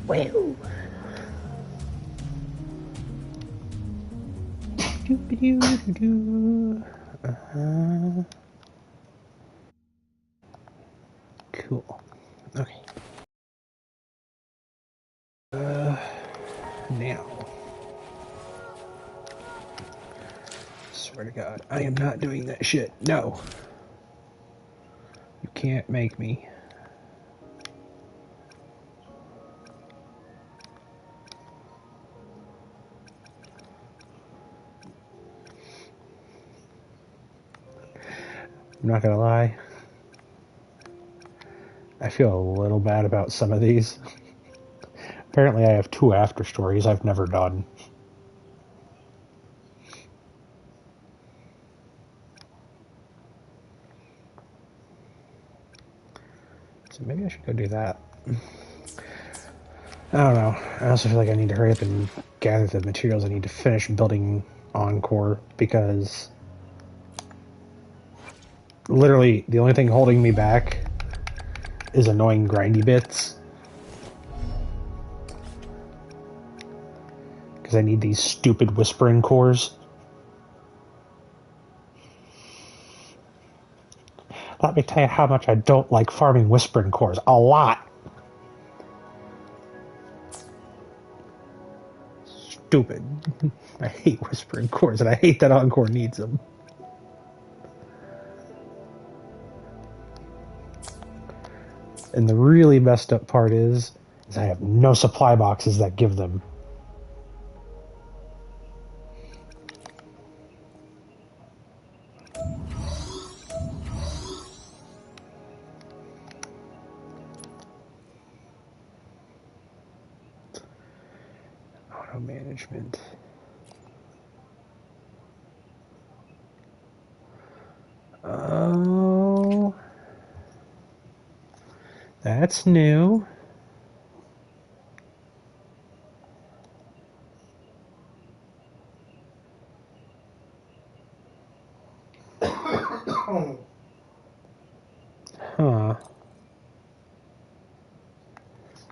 Well. Cool. Okay. Now. Swear to God, I am not doing that shit. No. You can't make me. I'm not gonna lie. I feel a little bad about some of these. Apparently I have 2 after stories I've never done. So maybe I should go do that. I don't know. I also feel like I need to hurry up and gather the materials I need to finish building Encore, because literally the only thing holding me back is annoying grindy bits. Because I need these stupid whispering cores. Let me tell you how much I don't like farming whispering cores. A lot. Stupid. I hate whispering cores, and I hate that Encore needs them. And the really messed up part is I have no supply boxes that give them. Auto management. Oh, that's new. Huh.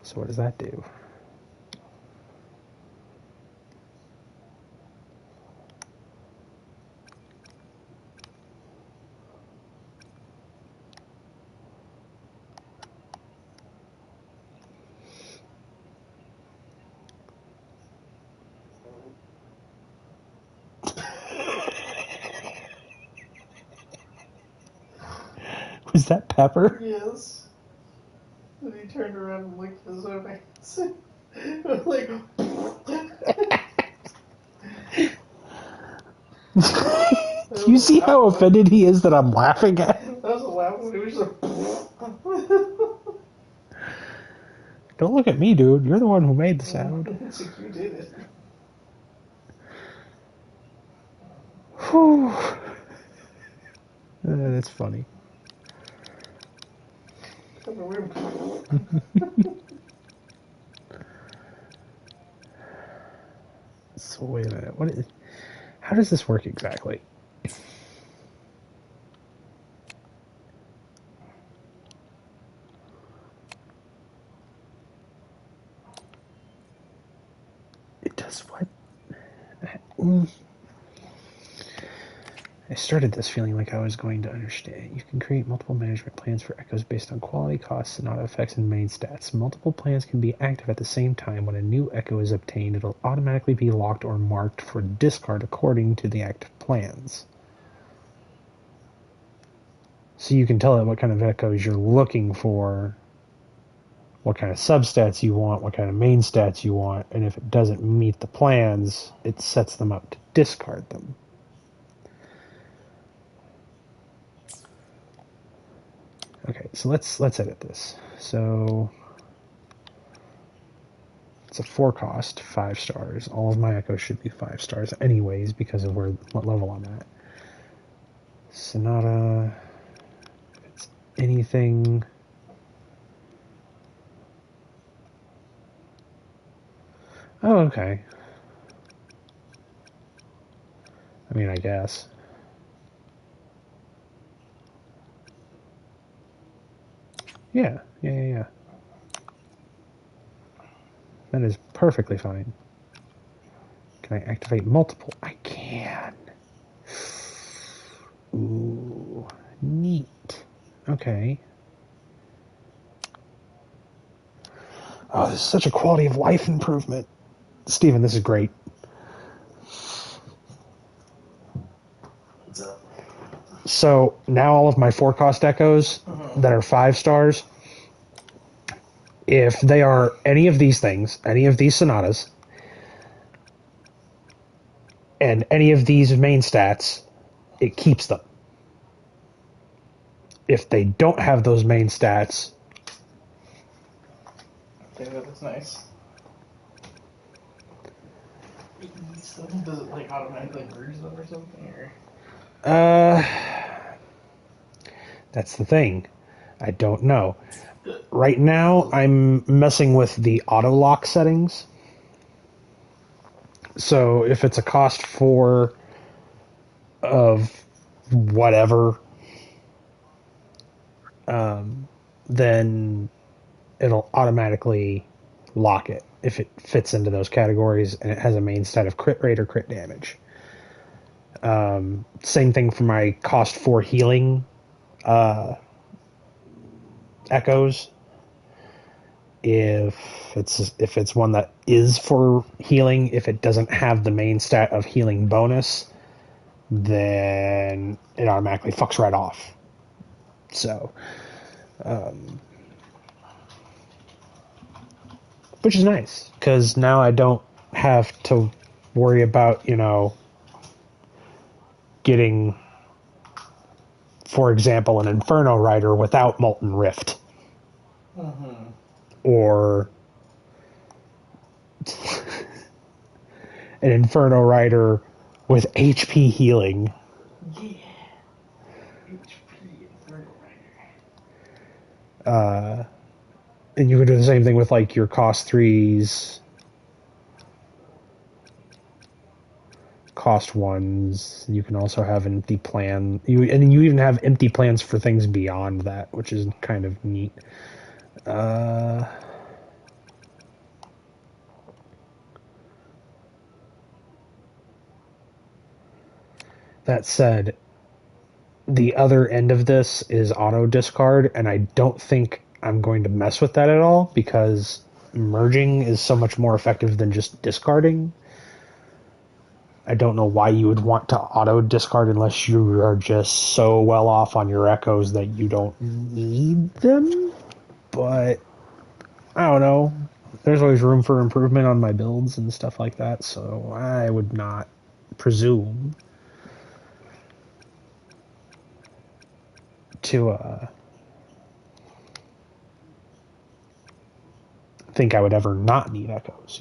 So what does that do? Was that Pepper? Yes. And he turned around and licked his own ass. Like, Do you see how offended he is that I'm laughing at? That was a laugh when he was just Don't look at me, dude. You're the one who made the sound. It's like you did it. Whew. That's funny. So wait a minute. What is? How does this work exactly? It does what? I started this feeling like I was going to understand. You can create multiple management plans for echoes based on quality, costs, and auto effects and main stats. Multiple plans can be active at the same time. When a new echo is obtained, it'll automatically be locked or marked for discard according to the active plans. So you can tell it what kind of echoes you're looking for, what kind of substats you want, what kind of main stats you want, and if it doesn't meet the plans, it sets them up to discard them. Okay, so let's edit this. So it's a 4 cost, 5 stars. All of my echoes should be 5 stars anyways because of what level I'm at. Sonata, if it's anything. Oh, okay. I mean, I guess. Yeah. That is perfectly fine. Can I activate multiple? I can. Ooh, neat. Okay. Oh, this is such a quality of life improvement. Steven, this is great. What's up? So now all of my 4-cost echoes that are 5 stars, if they are any of these things, any of these sonatas, and any of these main stats, it keeps them. If they don't have those main stats, Okay, that's nice. Does it like automatically merge them or something? Or? That's the thing. I don't know. Right now, I'm messing with the auto lock settings. So if it's a cost 4 of whatever, then it'll automatically lock it if it fits into those categories and it has a main stat of crit rate or crit damage. Same thing for my cost 4 healing echoes. If it's one that is for healing, if it doesn't have the main stat of healing bonus, then it automatically fucks right off. So, which is nice because now I don't have to worry about getting, for example, an Inferno Rider without Molten Rift. Or an Inferno Rider with HP healing. Yeah. HP Inferno Rider. And you can do the same thing with like your cost 3s, cost 1s. You can also have empty plan. You even have empty plans for things beyond that, which is kind of neat. That said, the other end of this is auto discard, and I don't think I'm going to mess with that at all because merging is so much more effective than just discarding. I don't know why you would want to auto discard unless you are just so well off on your echoes that you don't need them. But I don't know. There's always room for improvement on my builds and stuff like that, so I would not presume to think I would ever not need echoes,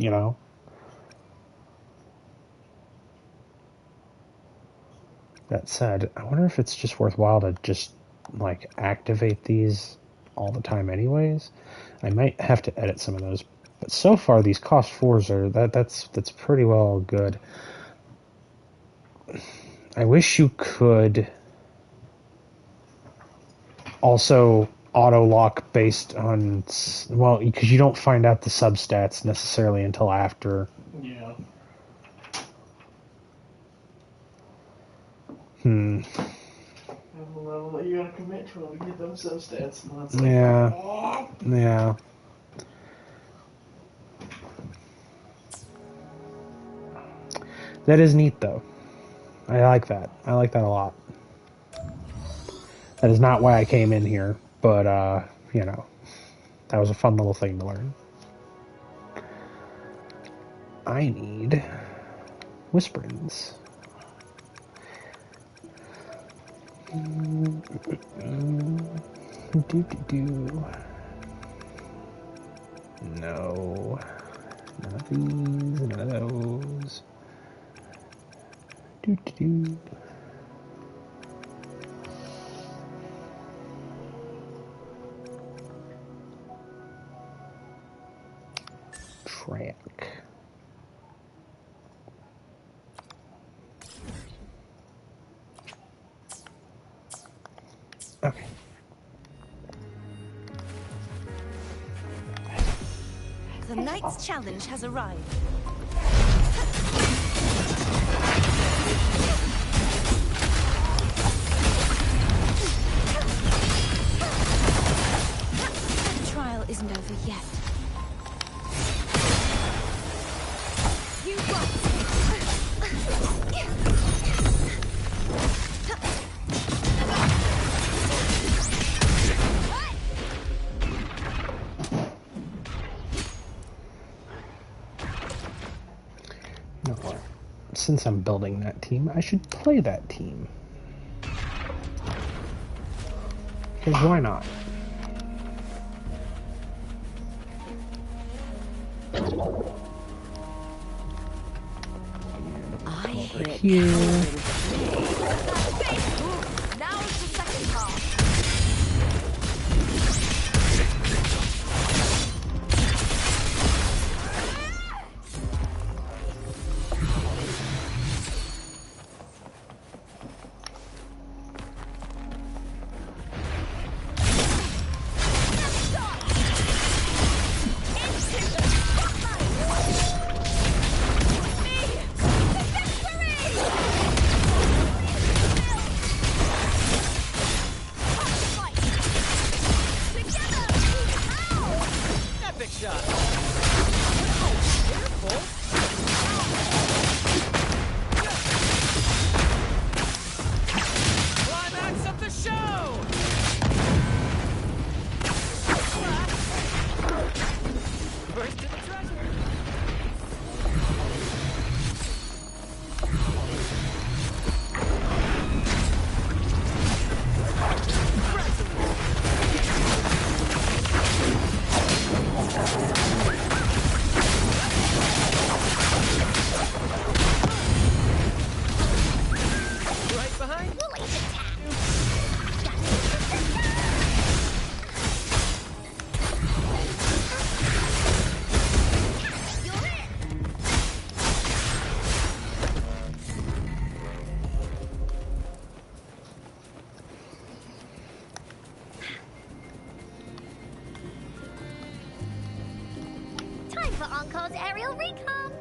That said, I wonder if it's just worthwhile to just like activate these all the time anyways. I might have to edit some of those. But so far these cost 4s are that's pretty well good. I wish you could also auto lock based on, well, because you don't find out the substats necessarily until after. Yeah. Have a level that you gotta commit to get them substats, and that's like, Yeah. oh. Yeah. That is neat though. I like that. I like that a lot. That is not why I came in here, but that was a fun little thing to learn. I need whisperings. No. None of these, none of those. Track. Okay. The knight's challenge has arrived. The trial isn't over yet. You won't. You know what? Since I'm building that team, I should play that team. Because why not? I hit Here. Now it's the second half. Time for Encore's aerial recon.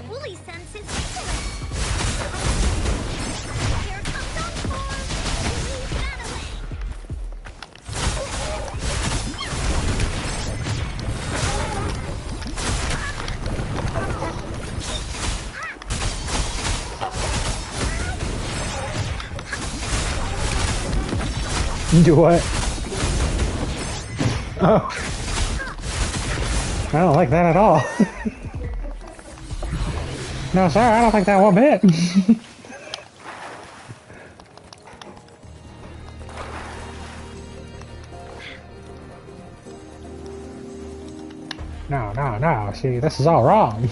Wooly senses excellent. Here comes Encore. Move that away. Do what? Oh. I don't like that at all. No, sir, I don't like that one bit. No. See, this is all wrong.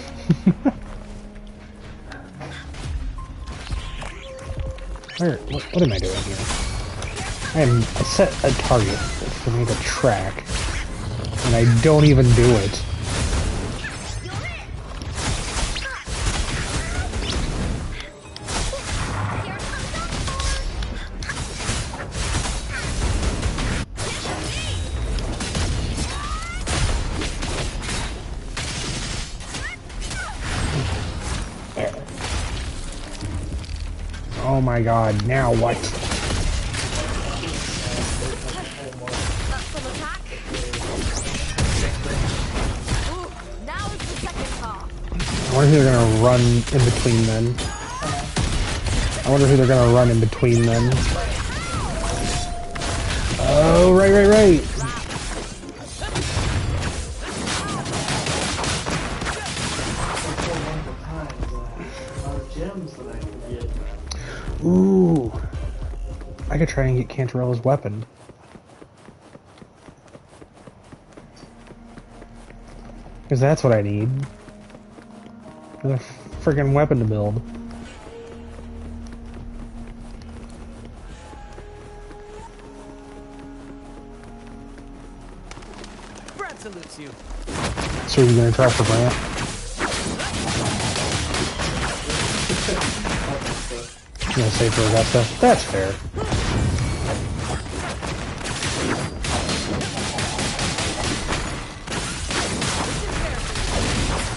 What am I doing here? I set a target for me to track, and I don't even do it. Oh my god, now what? I wonder who they're gonna run in between then. Oh, right. Ooh. I could try and get Cantarella's weapon. Because that's what I need. Another friggin' weapon to build. Brad salutes you. So you're gonna try for Brant? You're gonna save for Augusta? That's fair.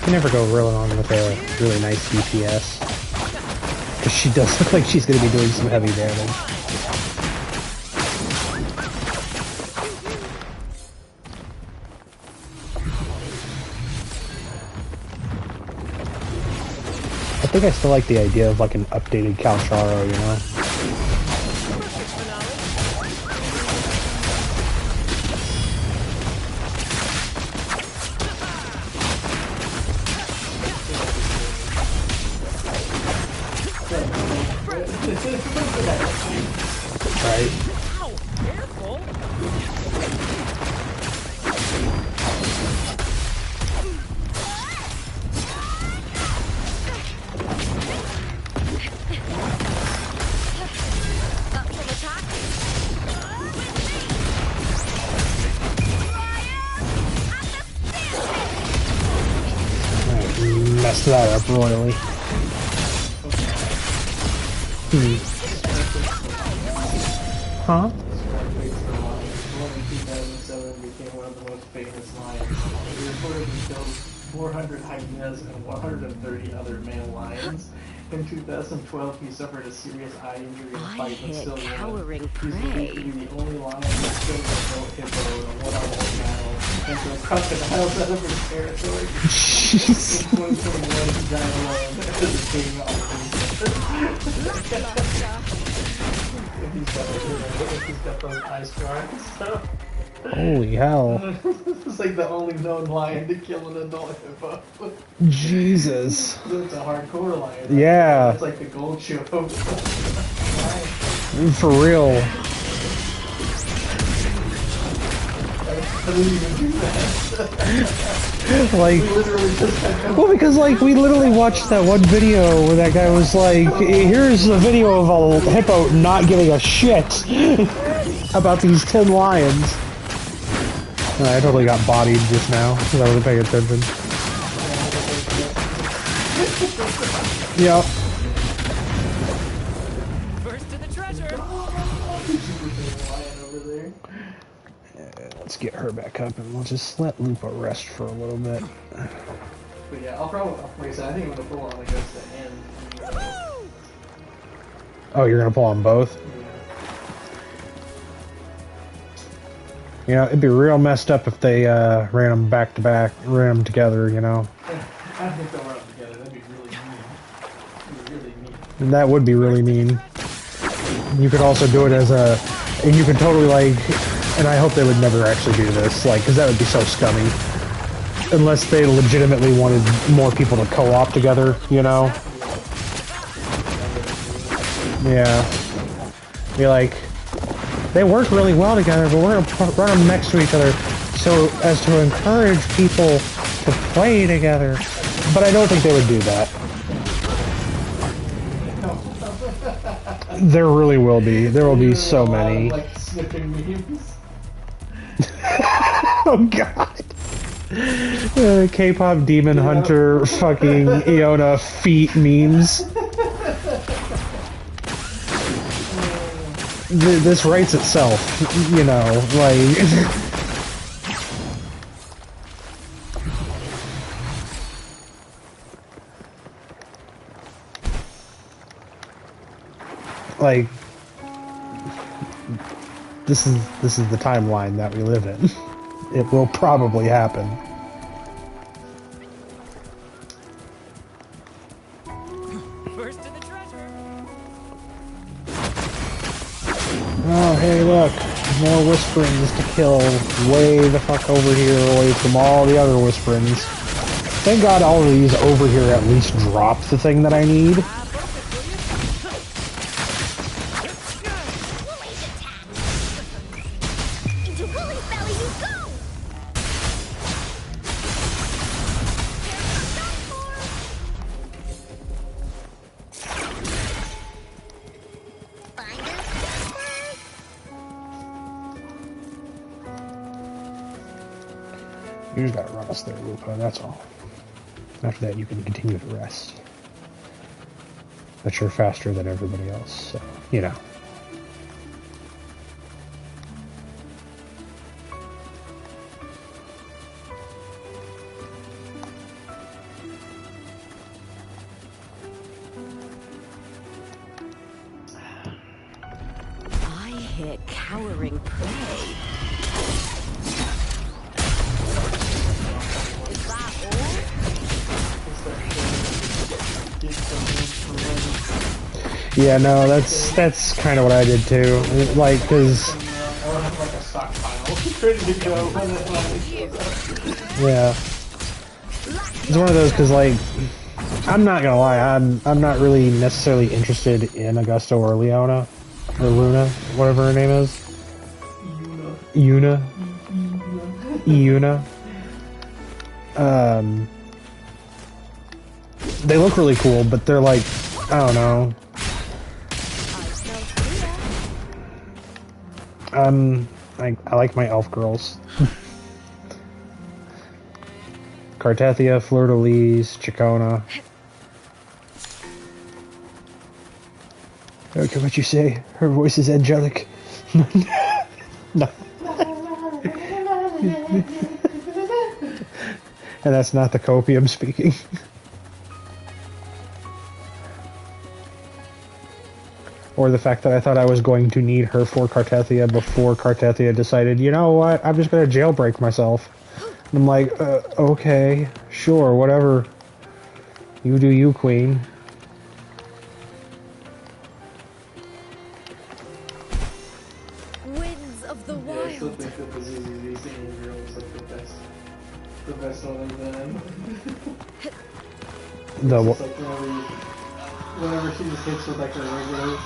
can never go real wrong with a really nice DPS. Because she does look like she's going to be doing some heavy damage. I think I still like the idea of like an updated Calcharo, you know? Right? Ow! Careful! Up for the top. Alright, messed that up royally. Huh? In 2007 became one of the most famous lions. He reportedly killed 400 hyenas and 130 other male lions. In 2012, he suffered a serious eye injury in a I fight but hit still won. cowering He's believed to prey. be the only lion that killed an adult hippo in a one-on-one battle and drove crocodiles out of his territory. Jeez. In 2021, he died alone as a king on He's got those eye scars. So. Holy hell. It's like the only known lion to kill an adult hippo. Jesus. It's a hardcore lion. Yeah. It's like the gold show. For real. I didn't even do that. Like, We literally just had well, because like we literally watched that one video where that guy was like, here's a video of a hippo not giving a shit about these 10 lions. And I totally got bodied just now because I wasn't paying attention. Yep. First to the treasure! lion over there. Let's get her back up and we'll just let Lupa rest for a little bit. But yeah, I'll probably, like I said, I think I'm gonna pull on against the end. Oh, you're gonna pull on both? You know, it'd be real messed up if they ran them back to back, ran them together, you know. I think they'll run them together. That'd be really mean. That'd be really mean. And that would be really mean. You could also do it as a, and you could totally like, and I hope they would never actually do this, like, because that would be so scummy. Unless they legitimately wanted more people to co-op together, you know? Yeah. Be like, they work really well together, but we're gonna run them next to each other so as to encourage people to play together. But I don't think they would do that. There really will be. There will be so many. Like snipping memes. Oh god. K-pop Demon Hunter fucking Iona feet memes. This writes itself, you know, like... like... This is the timeline that we live in. It will probably happen. First to the treasure! Oh, hey, look. More Whisperings to kill. Way the fuck over here, away from all the other Whisperings. Thank God all of these over here at least drop the thing that I need. Into Woolly's belly you go! Find us first. You just gotta run us there, Lupa, that's all. After that, you can continue to rest. But you're faster than everybody else, so, you know. hear cowering prey. Is that all? Yeah, no, that's kind of what I did too. Like, cause I don't have like a stockpile ready to go when it finally yeah, it's one of those. Cause like, I'm not gonna lie, I'm not really necessarily interested in Augusto or Leona or Luna, whatever her name is. Yuna. Yuna. They look really cool, but they're like, I don't know. I like my elf girls. Cartathia, Fleur-de-Lis, Chicona. Okay, what you say? Her voice is angelic. No. And that's not the copium speaking. Or the fact that I thought I was going to need her for Cartathia before Cartathia decided, you know what, I'm just going to jailbreak myself. And I'm like, okay, sure, whatever. You do you, queen. Winds of the Yeah, I still wild. think that the ZZZ singing girl is like the best one of them. The It's like whenever she just hits with like her regular.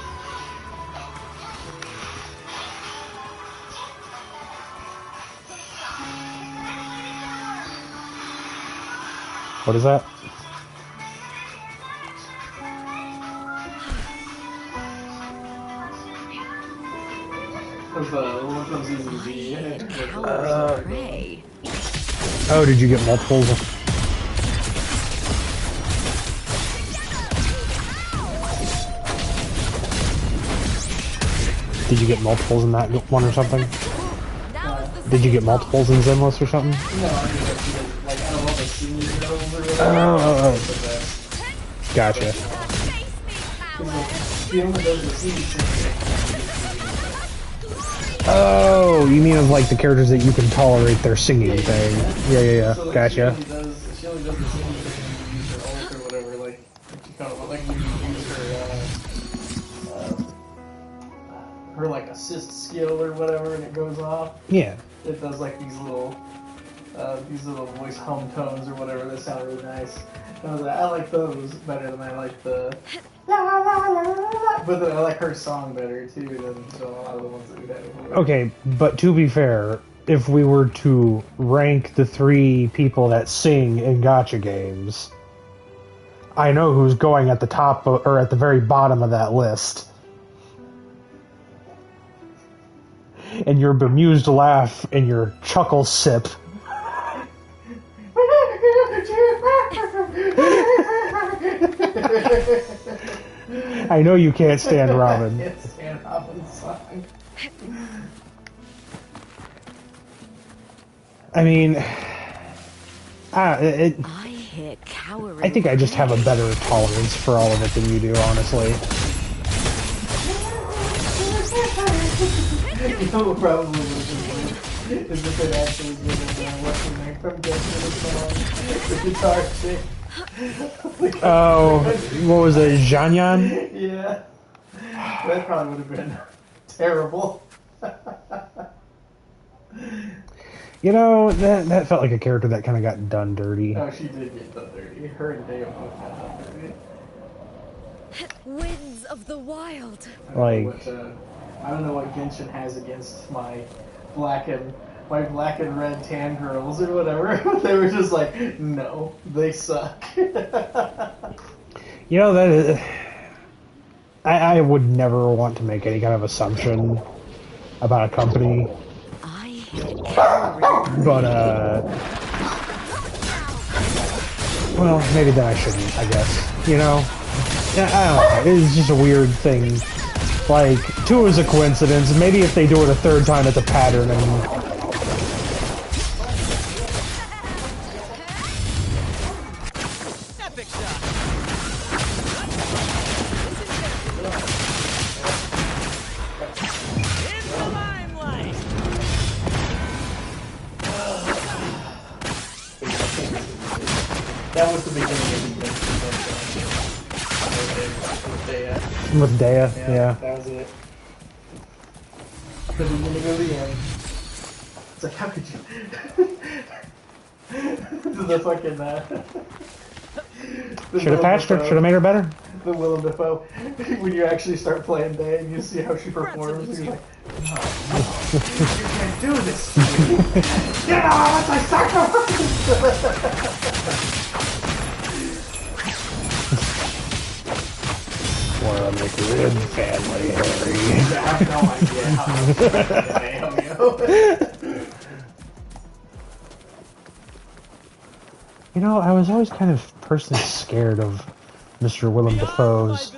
what is that? Of the one from ZZZ. Cowering prey. Oh, did you get multiples? Did you get multiples in that one or something? Now is the Did you get second multiples in Zenless or something? No, I mean like out of all the singing girls or whatever. Oh. It's the best. Gotcha. She only does the singing. Oh, you mean of like the characters that you can tolerate their singing thing? Yeah. So, like, Gotcha. She only does the singing thing when you use her ult or whatever. Like you kind of like when you use her like assist skill or whatever, and it goes off. Yeah. It does like these little voice hum tones or whatever that sound really nice. And I was like, I like those better than I like the la la la la la. But then I like her song better too than a lot of the ones that we had before. Okay, but to be fair, if we were to rank the 3 people that sing in gacha games, I know who's going at the top or at the very bottom of that list. And your bemused laugh and your chuckle sip. I know you can't stand Robin. Can't stand Robin's song. I mean, I hear cowering. I think I just have a better tolerance for all of it than you do, honestly. You know what probably was is if it actually given what's the name from Get the guitar chick. Oh, what was it, Janyan? Yeah. That probably would have been terrible. You know, that felt like a character that kind of got done dirty. No, she did get done dirty. Her and Deo both got done dirty. Winds of the wild. I don't know what Genshin has against my black and red tan girls or whatever. They were just like, no, they suck. You know, that is, I would never want to make any kind of assumption about a company, I hear cowering. but, well, maybe then I shouldn't, I guess. You know? Yeah, I don't know. It's just a weird thing. Like, 2 is a coincidence. Maybe if they do it a 3rd time, it's a pattern, and Epic shot. That was the beginning of the convention. With Dea, yeah. That was it. The beginning of the end. It's like, how could you? The fucking, Should have patched her. Should have made her better. The Willem Dafoe. When you actually start playing Day and you see how she performs, and you're like, no, you can't do this to me. You know how much I sacrificed! Or a McRib family, Harry. I have no idea how I am, you know? You know, I was always kind of personally scared of Mr. Willem Dafoe's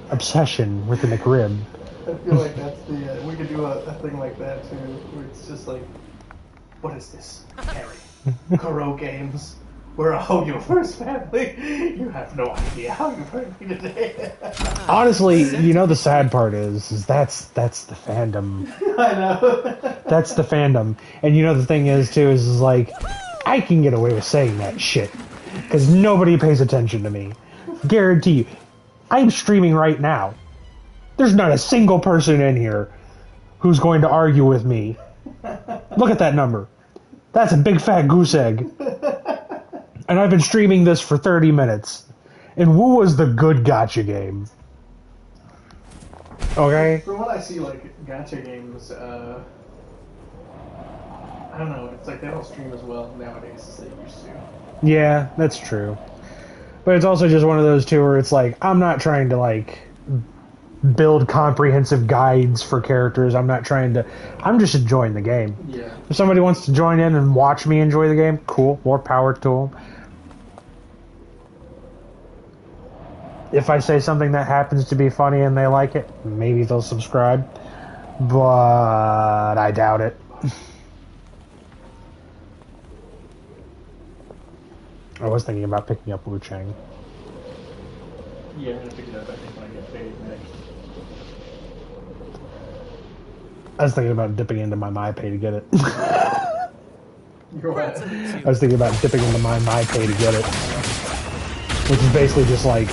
obsession with the McRib. I feel like that's the, we could do a thing like that too, where it's just like, what is this, Harry? Kuro Games. We're a Hoyoverse family. You have no idea how you hurt me today. Honestly, you know the sad part is that's the fandom. I know. That's the fandom. And you know the thing is too is like I can get away with saying that shit because nobody pays attention to me. Guarantee you. I'm streaming right now. There's not a single person in here who's going to argue with me. Look at that number. That's a big fat goose egg. And I've been streaming this for 30 minutes. And Woo was the good gacha game. Okay? From what I see, like, gacha games, I don't know, it's like they don't stream as well nowadays as they used to. Yeah, that's true. But it's also just one of those two where it's like, I'm not trying to, like, build comprehensive guides for characters. I'm just enjoying the game. Yeah. If somebody wants to join in and watch me enjoy the game, cool, more power to them. If I say something that happens to be funny and they like it, maybe they'll subscribe. But I doubt it. I was thinking about picking up Wu Chang. Yeah, I'm gonna pick it up, I think, when I get paid next. I was thinking about dipping into my MyPay to get it. You're what? I was thinking about dipping into my MyPay to get it. Which is basically just like...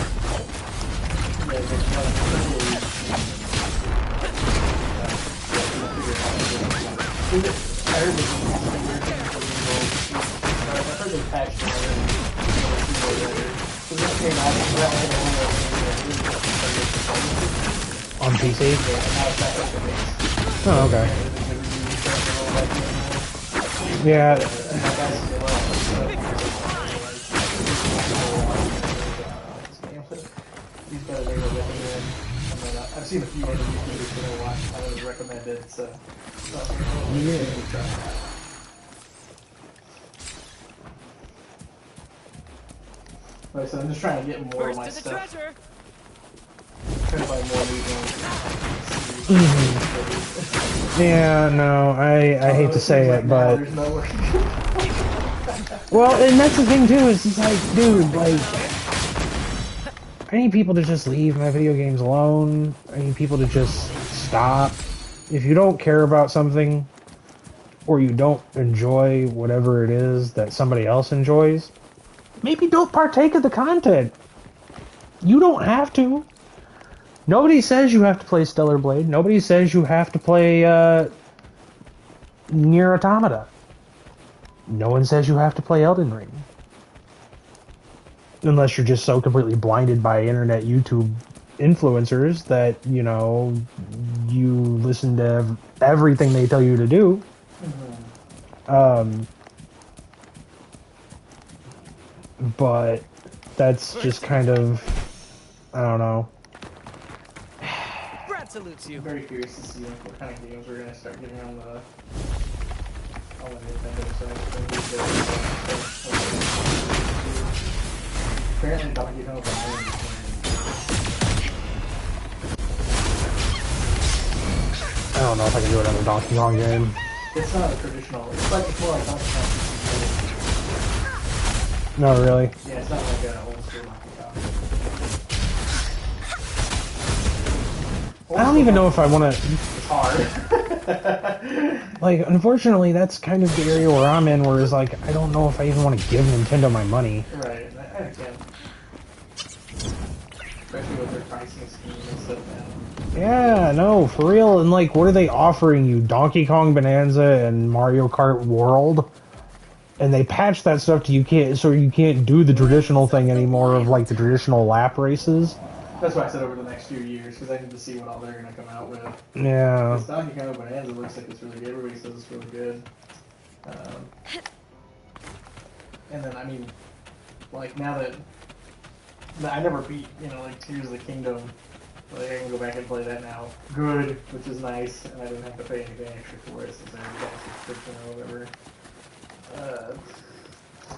On PC? Oh, okay. Yeah. I've seen a few other YouTubers that I watch. I would recommend it. So Yeah. Like I said, I'm just trying to get more of my First to the stuff. treasure. Trying to buy more Yeah, no, I hate to say it, but... There's no way. Well, and that's the thing, too, is it's like, dude, like... I need people to just leave my video games alone. I need people to just stop. If you don't care about something, or you don't enjoy whatever it is that somebody else enjoys, maybe don't partake of the content. You don't have to. Nobody says you have to play Stellar Blade. Nobody says you have to play Nier Automata. No one says you have to play Elden Ring. Unless you're just so completely blinded by internet YouTube influencers that, you know, you listen to everything they tell you to do. But that's just kind of, I don't know. Brad salutes you. I'm very curious to see like, what kind of games we're gonna start getting on the Nintendo side. Apparently, Donkey Kong is I don't know if I can do another Donkey Kong game. It's not a traditional. It's like it's more like Donkey Kong 64. No, really. Yeah, it's not like an old school Donkey Kong. I don't even know if I want to... It's hard. Like, unfortunately, that's kind of the area where I'm in, where it's like, I don't know if I even want to give Nintendo my money. Right, I understand. Especially with their pricing scheme and stuff now. Yeah, no, for real. And like, what are they offering you? Donkey Kong Bonanza and Mario Kart World? And they patched that stuff to you can't do the traditional thing anymore of like the traditional lap races. That's why I said over the next few years, because I need to see what all they're going to come out with. Yeah. This Donkey Kong Bonanza looks like it's really good. Everybody says it's really good. And then, I mean, like, now that I never beat, like, Tears of the Kingdom, like, I can go back and play that now. Good, which is nice, and I didn't have to pay anything extra for it since I already got a subscription or whatever.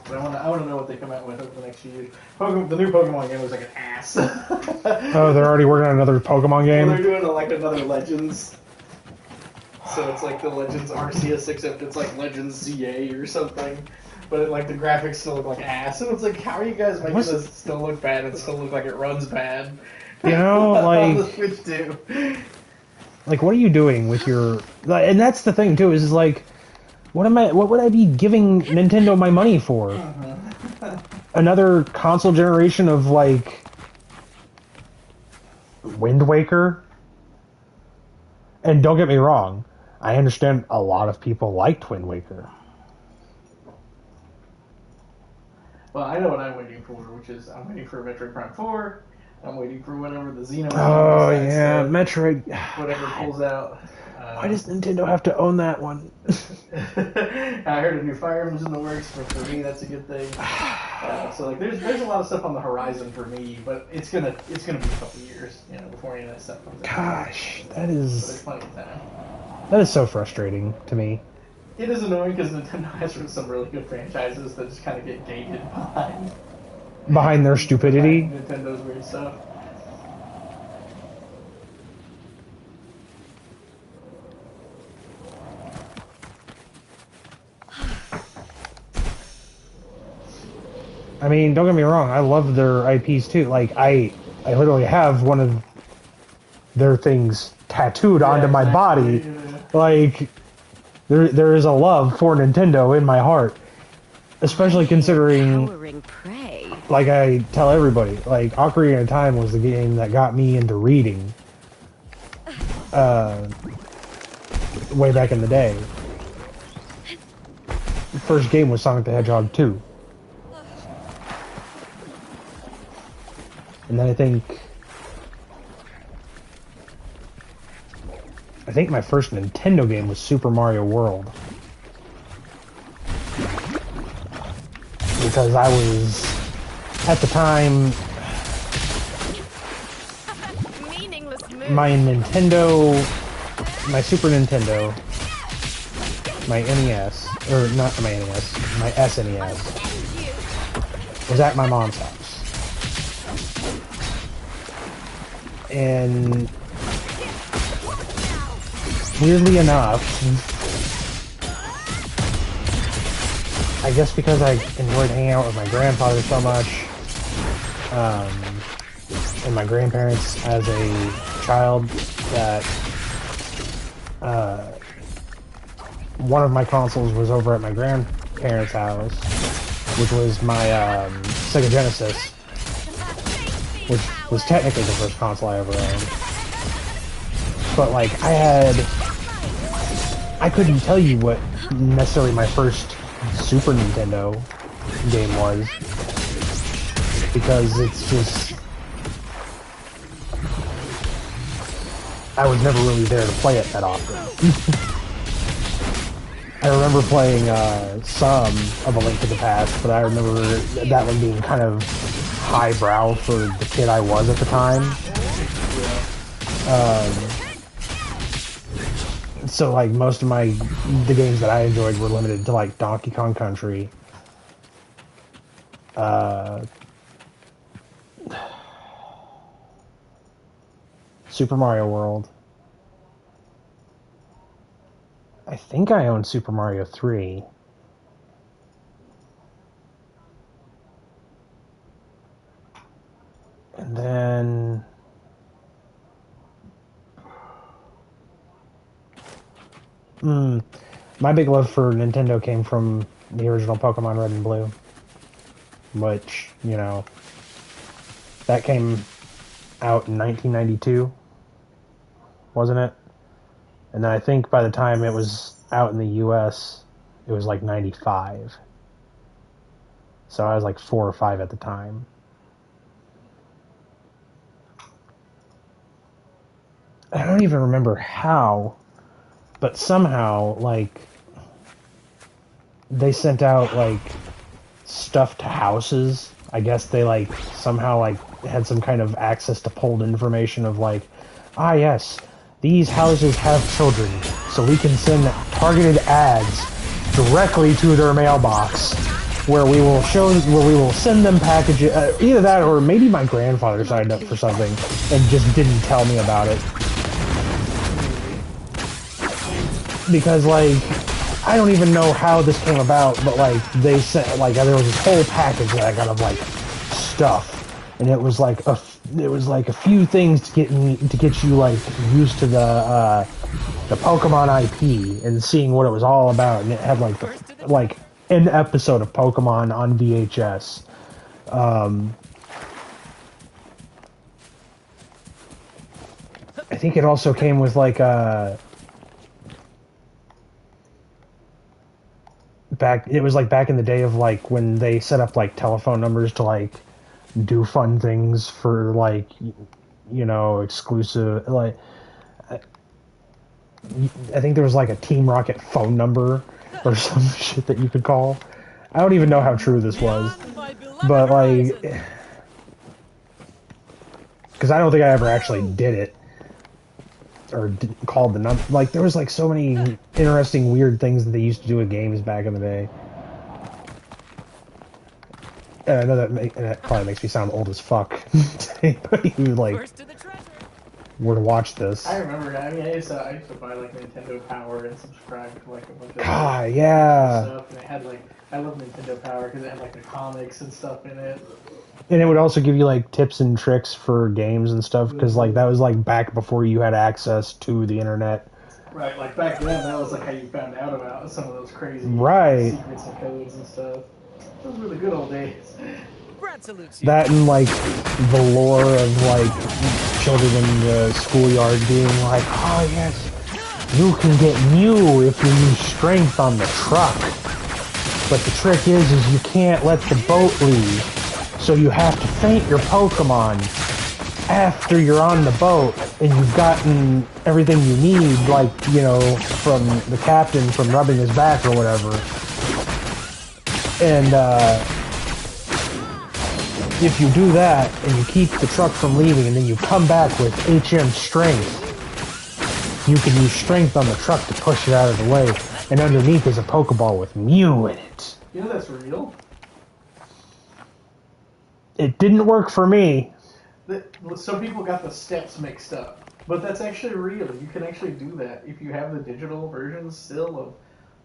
But I want to know what they come out with over the next few years. The new Pokemon game was like an ass. Oh, they're already working on another Pokemon game? Well, they're doing like another Legends. So it's like the Legends Arceus, except it's like Legends ZA or something. But like the graphics still look like ass. And it's like, how are you guys making this still look bad and still look like it runs bad? You know, like... On the Switch too. Like, what are you doing with your... And that's the thing, too, is like... What would I be giving Nintendo my money for? Another console generation of, like... Wind Waker? And don't get me wrong, I understand a lot of people liked Wind Waker. Well, I know what I'm waiting for, which is I'm waiting for Metroid Prime 4. I'm waiting for whatever the Xenoblade. Oh, yeah, Metroid. Whatever pulls out. Why does Nintendo have to own that one? I heard a new Fire Emblem's in the works, but for me, that's a good thing. So like, there's a lot of stuff on the horizon for me, but it's gonna be a couple years, before any of that stuff comes out. Gosh, that But there's is plenty of time. that is so frustrating to me. It is annoying because Nintendo has some really good franchises that just kind of get gated Behind their stupidity. behind Nintendo's weird stuff. I mean, don't get me wrong, I love their IPs too. Like, I literally have one of their things tattooed onto my body. Yeah. Like, there is a love for Nintendo in my heart. Especially considering, Cowering prey. like I tell everybody, like, Ocarina of Time was the game that got me into reading. Way back in the day. The first game was Sonic the Hedgehog 2. And then I think my first Nintendo game was Super Mario World. Because I was, at the time, Meaningless move. my Super Nintendo, my NES, or not my NES, my SNES, was at my mom's house. And weirdly enough, I guess because I enjoyed hanging out with my grandfather so much, and my grandparents as a child, that one of my consoles was over at my grandparents' house, which was my Sega Genesis, which was technically the first console I ever owned. But like, I couldn't tell you what necessarily my first Super Nintendo game was, because it's just, I was never really there to play it that often. I remember playing some of A Link to the Past, but I remember that one being kind of highbrow for the kid I was at the time. So like most of the games that I enjoyed were limited to like Donkey Kong Country, Super Mario World. I think I own Super Mario 3. And then My big love for Nintendo came from the original Pokemon Red and Blue, which, you know, that came out in 1992, wasn't it? And then I think by the time it was out in the US, it was like 95. So I was like 4 or 5 at the time. I don't even remember how, but somehow, like, they sent out, like, stuff to houses. I guess they, like, somehow, like, had some kind of access to pulled information of, like, ah, yes, these houses have children, so we can send targeted ads directly to their mailbox, where we will send them packages, either that or maybe my grandfather signed up for something and just didn't tell me about it. Because, like, I don't even know how this came about, but, like, they sent, like, there was this whole package that I got of, like, stuff, and it was like a few things to get you, like, used to the Pokemon IP and seeing what it was all about, and it had, like an episode of Pokemon on VHS. I think it also came with, like, it was like back in the day of, like, when they set up, like, telephone numbers to, like, do fun things for, like, you know, exclusive, like, I think there was, like, a Team Rocket phone number or some shit that you could call. I don't even know how true this was, but, like, because I don't think I ever actually did it or called the number. Like, there was, like, so many interesting, weird things that they used to do with games back in the day. And I know that probably makes me sound old as fuck to anybody who, like, were to watch this. I remember that. I mean, I used to buy, like, Nintendo Power and subscribe to, like, a bunch of Yeah. stuff, and it had, like, I love Nintendo Power because it had, like, the comics and stuff in it. And it would also give you, like, tips and tricks for games and stuff, because, like, that was, like, back before you had access to the internet. Right, like, back then, that was, like, how you found out about some of those crazy secrets and codes and stuff. Those were the good old days. That and, like, the lore of, like, children in the schoolyard being like, oh, yes, you can get Mew if you use strength on the truck. But the trick is you can't let the boat leave. So you have to faint your Pokemon after you're on the boat and you've gotten everything you need, like, you know, from the captain from rubbing his back or whatever. And, if you do that and you keep the truck from leaving and then you come back with HM strength, you can use strength on the truck to push it out of the way. And underneath is a Pokeball with Mew in it. You know that's real? It didn't work for me. Some people got the steps mixed up, but that's actually real. You can actually do that if you have the digital versions still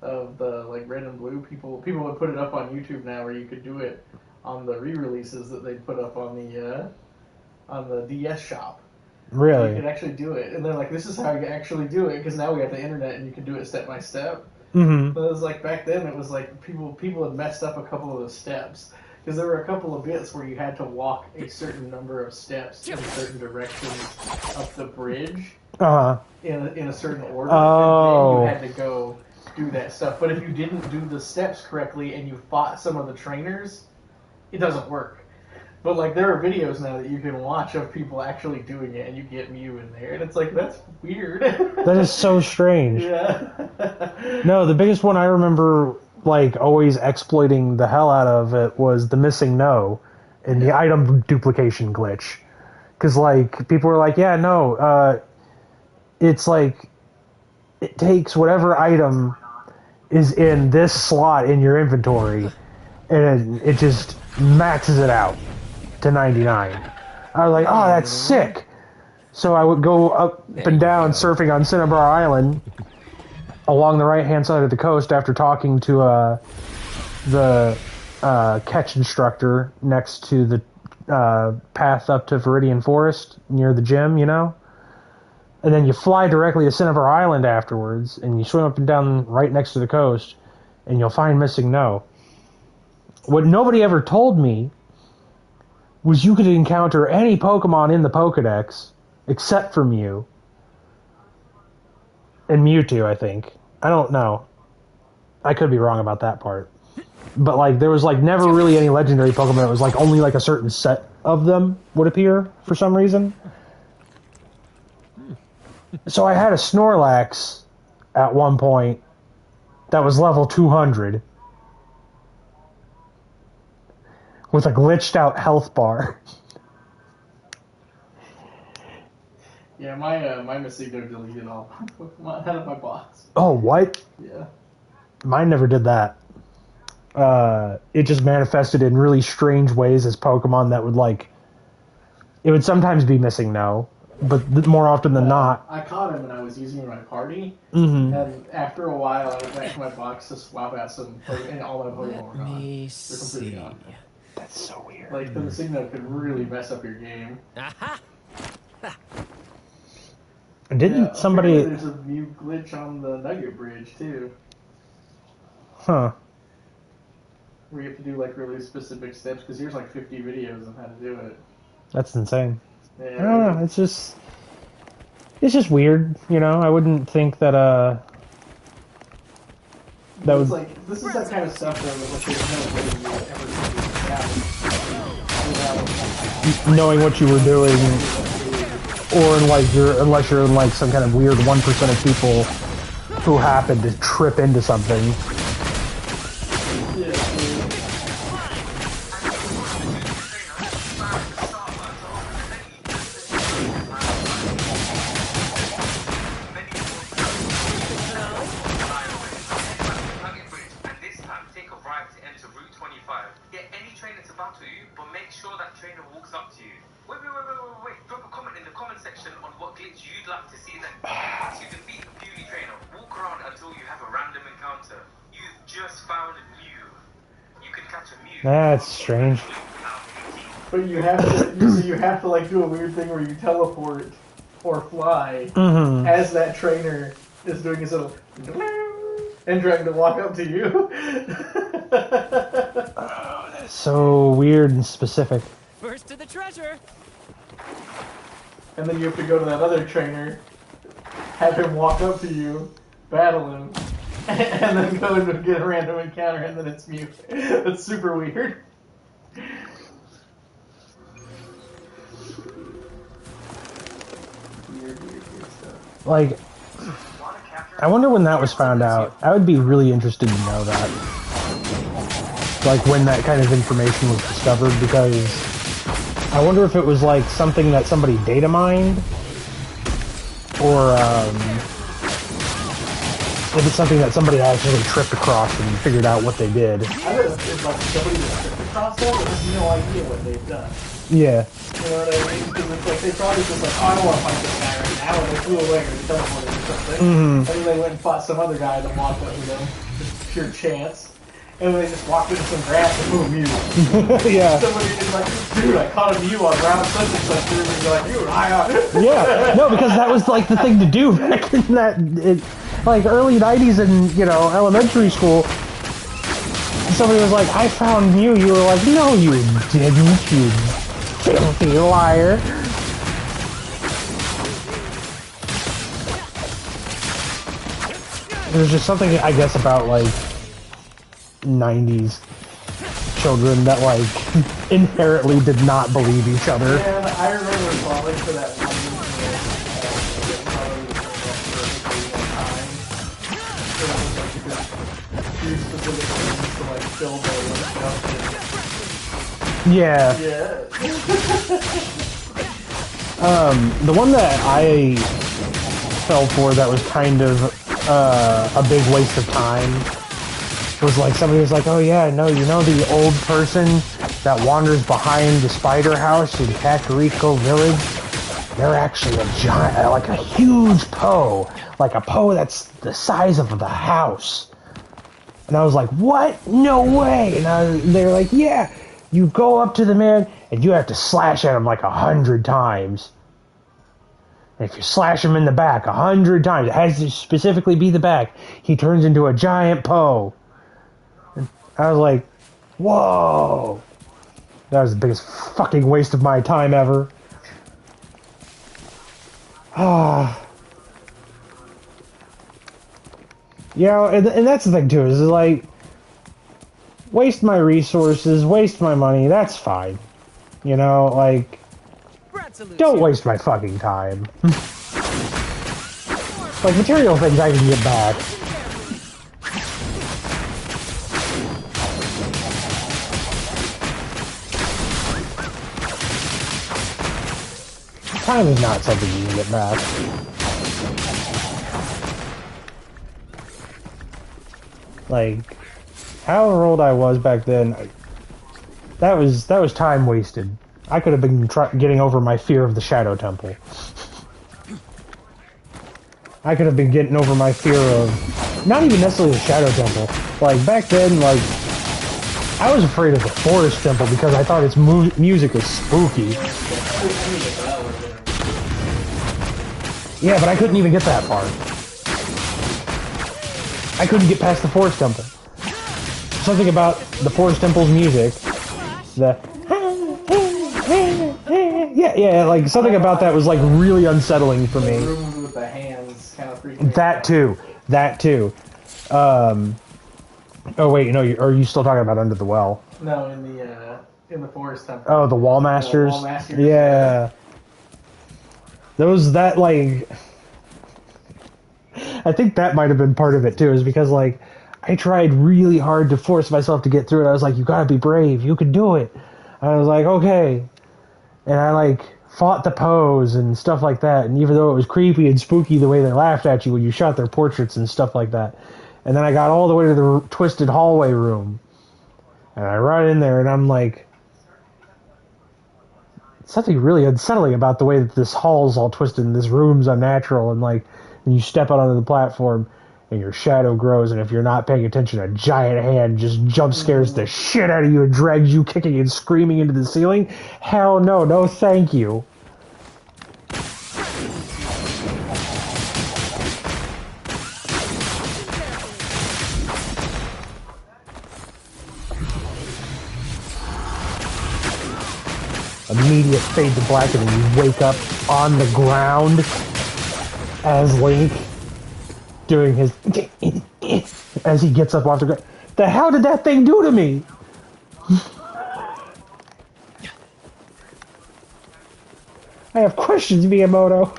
of the, like, Red and Blue. People would put it up on YouTube now, where you could do it on the re-releases that they put up on the DS shop. Really? You could actually do it, and they're like, "This is how you actually do it," because now we have the internet and you can do it step by step. Mm-hmm. But it was like back then, it was like people had messed up a couple of the steps. Because there were a couple of bits where you had to walk a certain number of steps in certain directions up the bridge in a certain order, and then you had to go do that stuff. But if you didn't do the steps correctly and you fought some of the trainers, it doesn't work. But, like, there are videos now that you can watch of people actually doing it, and you get Mew in there, and it's like, that's weird. That is so strange. Yeah. No, the biggest one I remember, like, always exploiting the hell out of it was the missing no and the item duplication glitch. Because, like, people were like, yeah, no, it's like, it takes whatever item is in this slot in your inventory, and it just maxes it out to 99. I was like, oh, that's sick. So I would go up and down surfing on Cinnabar Island along the right-hand side of the coast after talking to the catch instructor next to the path up to Viridian Forest near the gym, you know? and then you fly directly to Cinnabar Island afterwards, and you swim up and down right next to the coast, and you'll find Missing No. What nobody ever told me was you could encounter any Pokemon in the Pokedex except for Mew. And Mewtwo, I think. I don't know. I could be wrong about that part. But, like, there was, like, never really any legendary Pokemon. It was, like, only, like, a certain set of them would appear for some reason. So I had a Snorlax at one point that was level 200 with a glitched out health bar. Yeah, my Missingno deleted all out of my box. Oh, what? Yeah. Mine never did that. It just manifested in really strange ways as Pokemon that would, like... It would sometimes be Missing No, but more often than not... I caught him when I was using him in my party, Mm-hmm. and after a while I went back to my box to swap out some and all my Pokemon were gone. Let me They're completely see. gone. That's so weird. Like, the Missingno could really mess up your game. Aha! Didn't Yeah, somebody... apparently there's a new glitch on the Nugget Bridge, too, Huh. where you have to do, like, really specific steps, because here's, like, 50 videos on how to do it. That's insane. Yeah, I don't know, it's just weird, you know? I wouldn't think that, that It's would... like, this is that kind of stuff, though, that, like, there's no way you would ever see without knowing what you were doing, or in like unless you're in like some kind of weird 1% of people who happen to trip into something. Yeah, Drop a comment in the comment section on what glitch you'd like to see that once you defeat a Beauty Trainer, walk around until you have a random encounter. You've just found a Mew. You can catch a Mew. That's strange. but you have to like do a weird thing where you teleport or fly as that trainer is doing his little and trying to walk up to you. Oh, that's so weird and specific. First to the treasure. And then you have to go to that other trainer, have him walk up to you, battle him, and then go and get a random encounter, and then it's Mew. That's super weird. Weird stuff. Like, I wonder when that was found out. I would be really interested to know that. Like, when that kind of information was discovered, because I wonder if it was, like, something that somebody data mined, or, if it's something that somebody actually tripped across and figured out what they did. I don't know if it's like somebody that's tripped across that, but has no idea what they've done. Yeah. You know what I mean? Because it's like, they probably just like, oh, I don't want to fight this guy right now, and they flew away or they teleported or something. And then they went and fought some other guy that walked up to them, just pure chance. And then they just walked into some grass and boom, Mew. Yeah. Somebody is like, dude, I caught a Mew on round such and such, dude, and you're like, you and I are. Yeah. No, because that was, like, the thing to do back in that, like, early 90s in, you know, elementary school. Somebody was like, I found Mew. You were like, no, you didn't, you filthy liar. There's just something, I guess, about, like, 90s children that, like, inherently did not believe each other. And I remember falling for that one Yeah. Yeah. The one that I fell for that was kind of a big waste of time was like somebody was like, oh yeah, no, you know the old person that wanders behind the spider house in Kakariko Village? They're actually a giant, like a huge Poe. Like a Poe that's the size of the house. And I was like, what? No way! And they were like, yeah, you go up to the man and you have to slash at him like 100 times. And if you slash him in the back 100 times, it has to specifically be the back, he turns into a giant Poe. And I was like, whoa. That was the biggest fucking waste of my time ever. Ah. You know, and that's the thing too, is like, waste my resources, waste my money, that's fine. You know, like, don't waste my fucking time. Like, material things I can get back. Time is not something you can get back. Like, however old I was back then, that was time wasted. I could have been getting over my fear of the Shadow Temple. I could have been getting over my fear of, not even necessarily the Shadow Temple. Like, back then, like, I was afraid of the Forest Temple because I thought its music was spooky. Yeah, but I couldn't even get that far. I couldn't get past the Forest Temple. Something about the Forest Temple's music, yeah, like something about that was like really unsettling for me. Rooms with the hands kind of freaking That too. Oh wait, no, are you still talking about Under the Well? No, in the Forest Temple. Oh, the Wall Masters. Wall Masters. Yeah. That like, I think that might have been part of it too, is because like I tried really hard to force myself to get through it. I was like, you gotta be brave, you can do it. I was like, okay. And I like fought the Poes and stuff like that, and even though it was creepy and spooky the way they laughed at you when you shot their portraits and stuff like that. And then I got all the way to the twisted hallway room. And I run in there and I'm like, something really unsettling about the way that this hall's all twisted and this room's unnatural, and like, and you step out onto the platform and your shadow grows, and if you're not paying attention, a giant hand just jump scares the shit out of you and drags you kicking and screaming into the ceiling. Hell no thank you. Immediate fade to black, and then you wake up on the ground as Link doing his as he gets up off the ground. The hell did that thing do to me? I have questions, Miyamoto.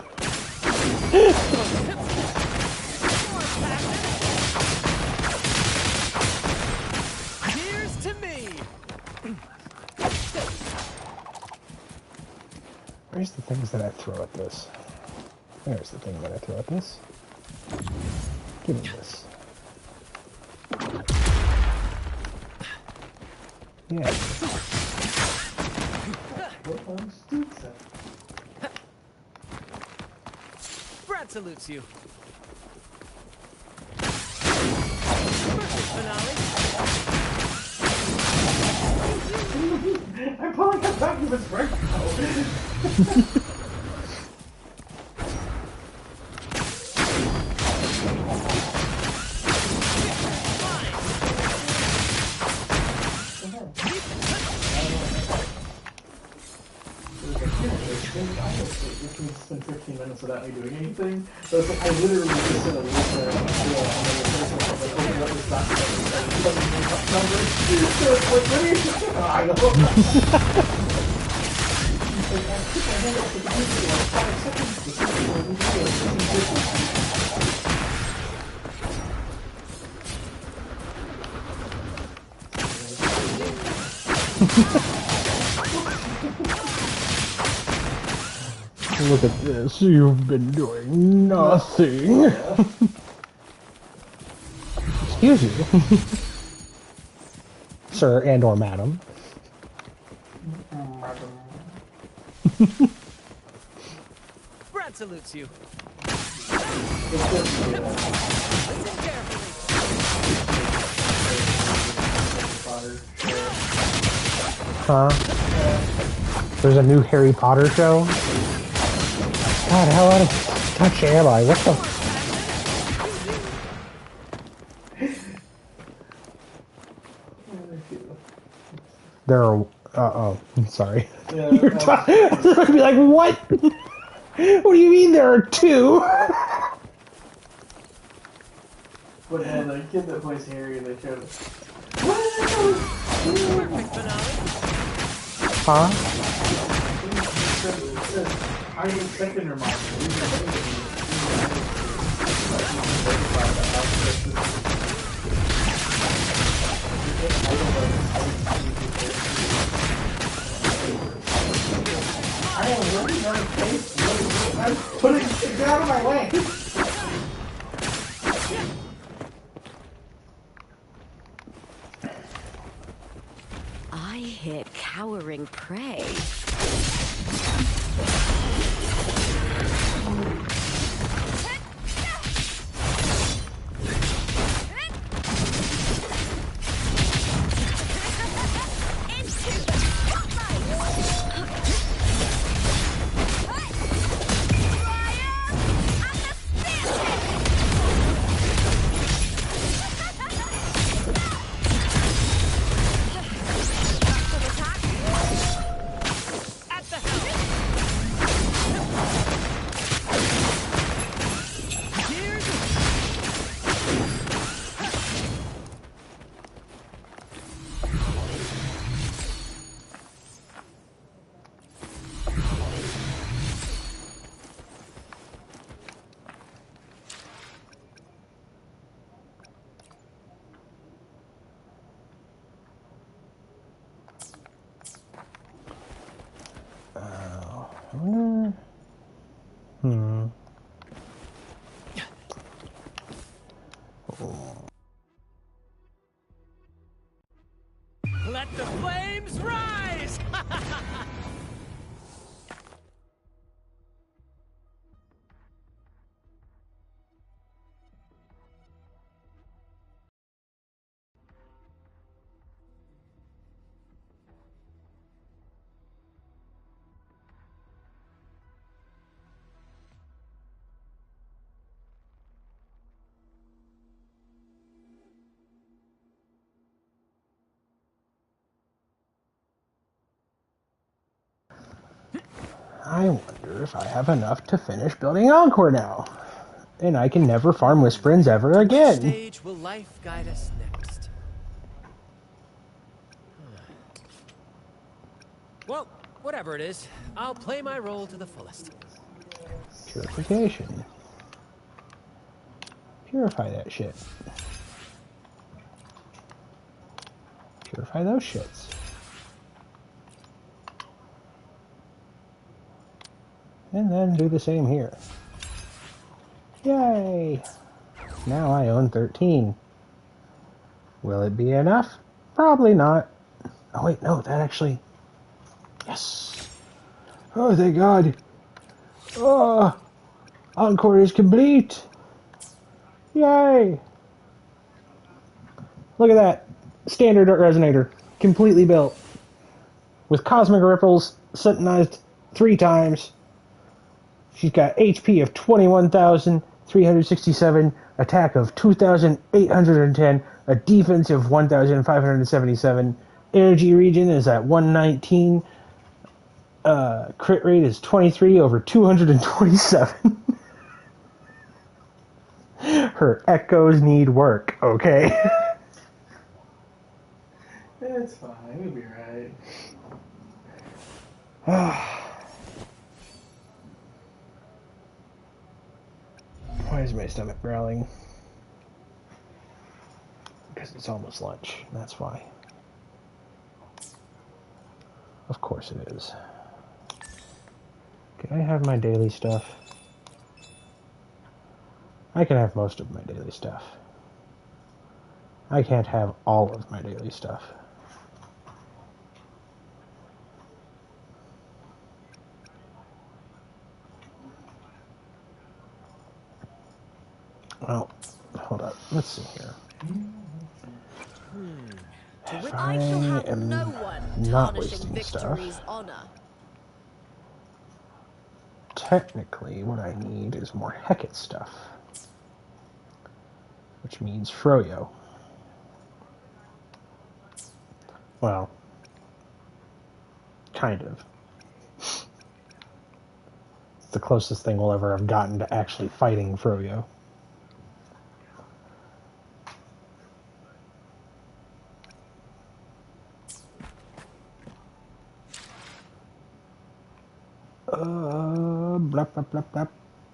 Here's to me. Where's the things that I throw at this? There's the thing that I throw at this. Give me this. Yeah. Brad salutes you. Finale. I probably got documents right now. Spend 15 minutes without me doing anything. So it's like I literally just sit and look there on the floor and then the person was like, open up this document and said, "He doesn't need that number." So it's like, what are you doing? I know. Like, I took my hand off the computer for like 5 seconds to see what we do. Look at this. You've been doing nothing. Excuse you. Sir and or madam. Brad salutes you. Huh? There's a new Harry Potter show? God, how out of touch am I? What the? There are. Oh, I'm sorry. Yeah, You're talking. I'm going to be like, what? What do you mean there are two? but no, the kid that plays Harry, they showed it. Perfect finale. Huh? I expected her mom. I am running on face. I'm putting it out of my way. I hear cowering prey. At the helm. Gears. Hmm. Let the flames rise. I wonder if I have enough to finish building Encore now. And I can never farm Whisperins ever Which again. stage will life guide us next? Well, whatever it is, I'll play my role to the fullest. Purification. Purify that shit. Purify those shits. And then do the same here. Yay! Now I own 13. Will it be enough? Probably not. Oh wait, no, that actually... Yes! Oh, thank God! Oh! Encore is complete! Yay! Look at that! Standard resonator. Completely built. With cosmic ripples, syntonized 3 times. She's got HP of 21,367, attack of 2,810, a defense of 1,577, energy region is at 119, crit rate is 23 over 227. Her echoes need work, okay? It's fine. We'll be right. Why is my stomach growling? Because it's almost lunch. That's why. Of course it is. Can I have my daily stuff? I can have most of my daily stuff. I can't have all of my daily stuff. Well, hold up. Let's see here. If I I shall have am no one not tarnishing wasting stuff, victory's honor. technically, what I need is more Hecate stuff. Which means Froyo. Well, kind of. It's the closest thing we'll ever have gotten to actually fighting Froyo. Blah blah blah blah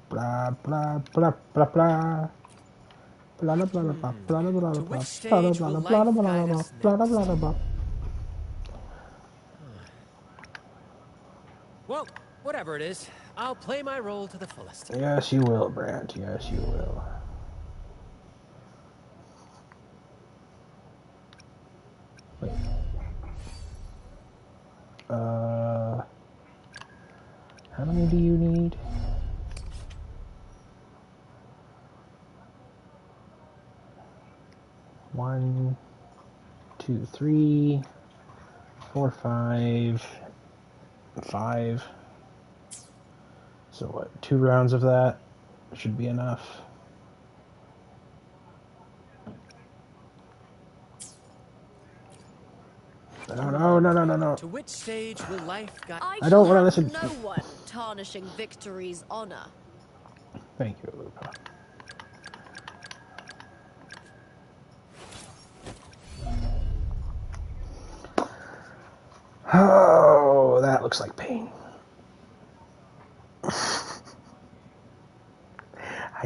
blah blah blah blah blah. Blah blah blah blah blah blah blah To blah which stage will blah life blah guide blah us blah next? blah blah. Well, whatever it is, I'll play my role to the fullest. Yes, you will, Brant. Yes, you will. Wait. How many do you need? One, two, three, 4, 5, 5. So what? 2 rounds of that should be enough. No. To which stage will life guide? I don't want to listen. No one tarnishing victory's honor. Thank you, Lupa. Oh, that looks like pain. I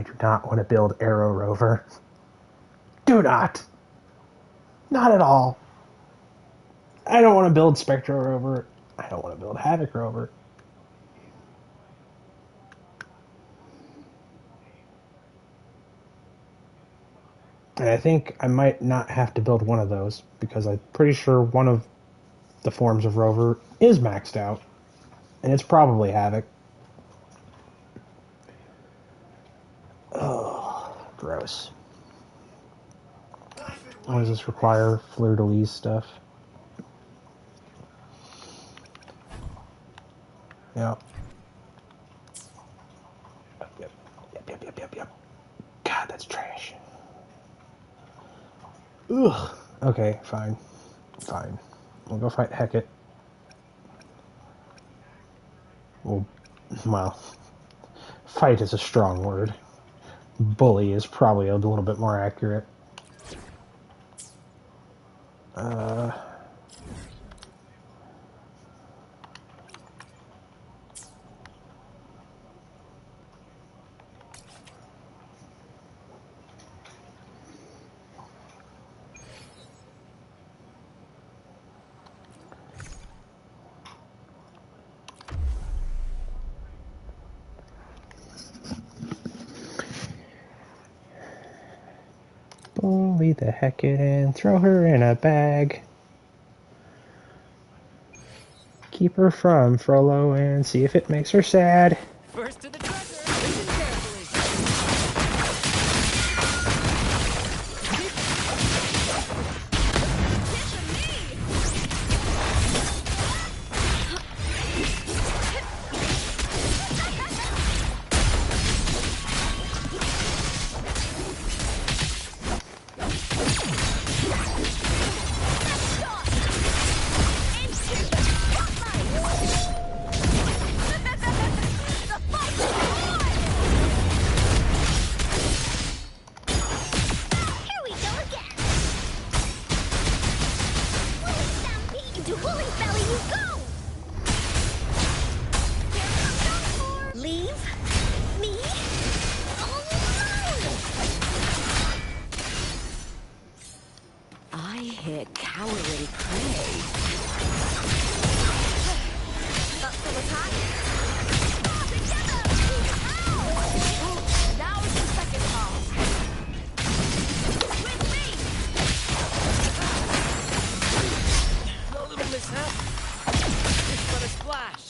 do not want to build Arrow Rover. Do not. Not at all. I don't want to build Spectro Rover. I don't want to build Havoc Rover. And I think I might not have to build one of those because I'm pretty sure one of the forms of Rover is maxed out. And it's probably Havoc. Oh, gross. What does this require? Fleur-de-lis stuff. Yep. Yep. God, that's trash. Ugh. Okay, fine. We'll go fight Hecate. Well, fight is a strong word. Bully is probably a little bit more accurate. Bully the Hecate and throw her in a bag. Keep her from Frollo and see if it makes her sad. First to the treasure. Listen carefully. Here we go again. Full stampede into Woolly's belly you go. Here comes Encore. Leave me alone. I hear cowering prey. Up from attack. All together. Ow. Now it's the second half. With me. A little mishap. Just let it splash.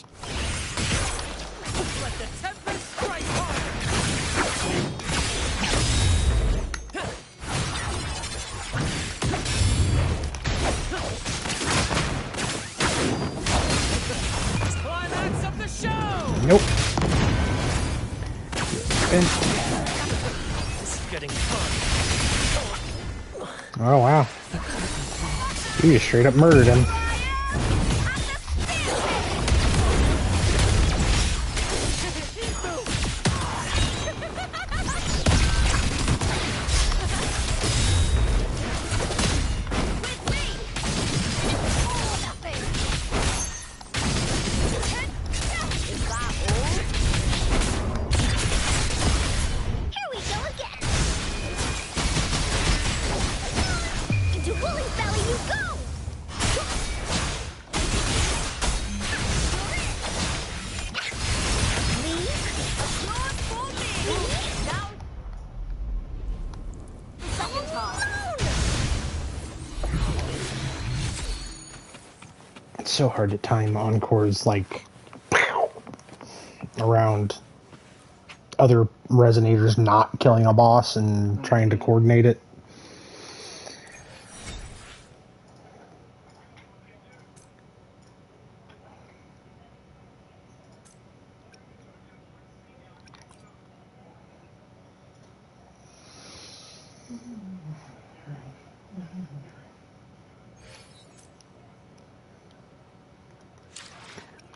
Let the tempest strike hard. Climax of the show. Nope. happen. This is getting fun. Oh, wow. You just straight up murdered him. Here we go again. Into Woolly's belly you go. Applause for me. Now, second half. It's so hard to time Encore's, like, around other resonators not killing a boss and trying to coordinate it.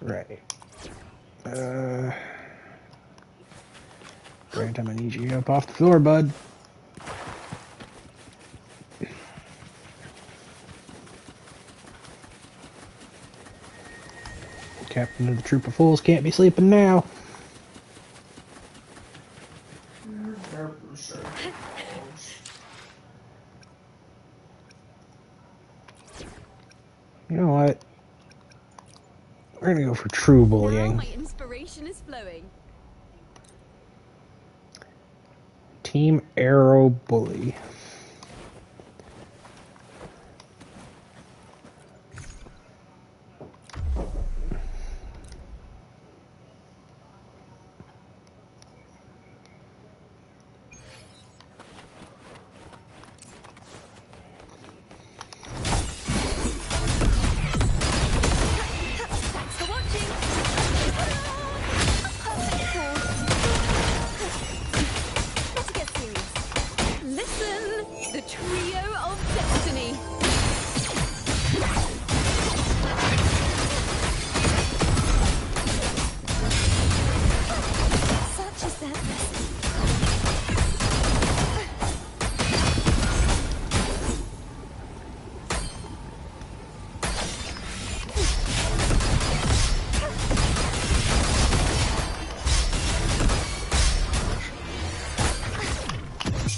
Right. Grant, I'm gonna need you to get up off the floor, bud. Captain of the Troop of Fools can't be sleeping now. You know what? We're gonna go for true Now bullying. my inspiration is flowing. Team Arrow Bully. Thanks for watching. Let's get serious. Listen, the trio of destiny. Such is their blessing.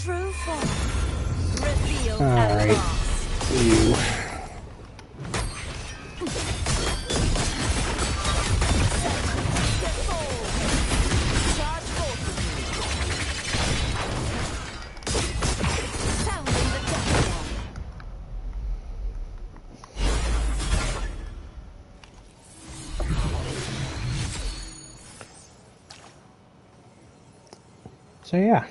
True form. Revealed All at right. last. You. Step forward. Charge forward. Sounding the death alarm. So yeah.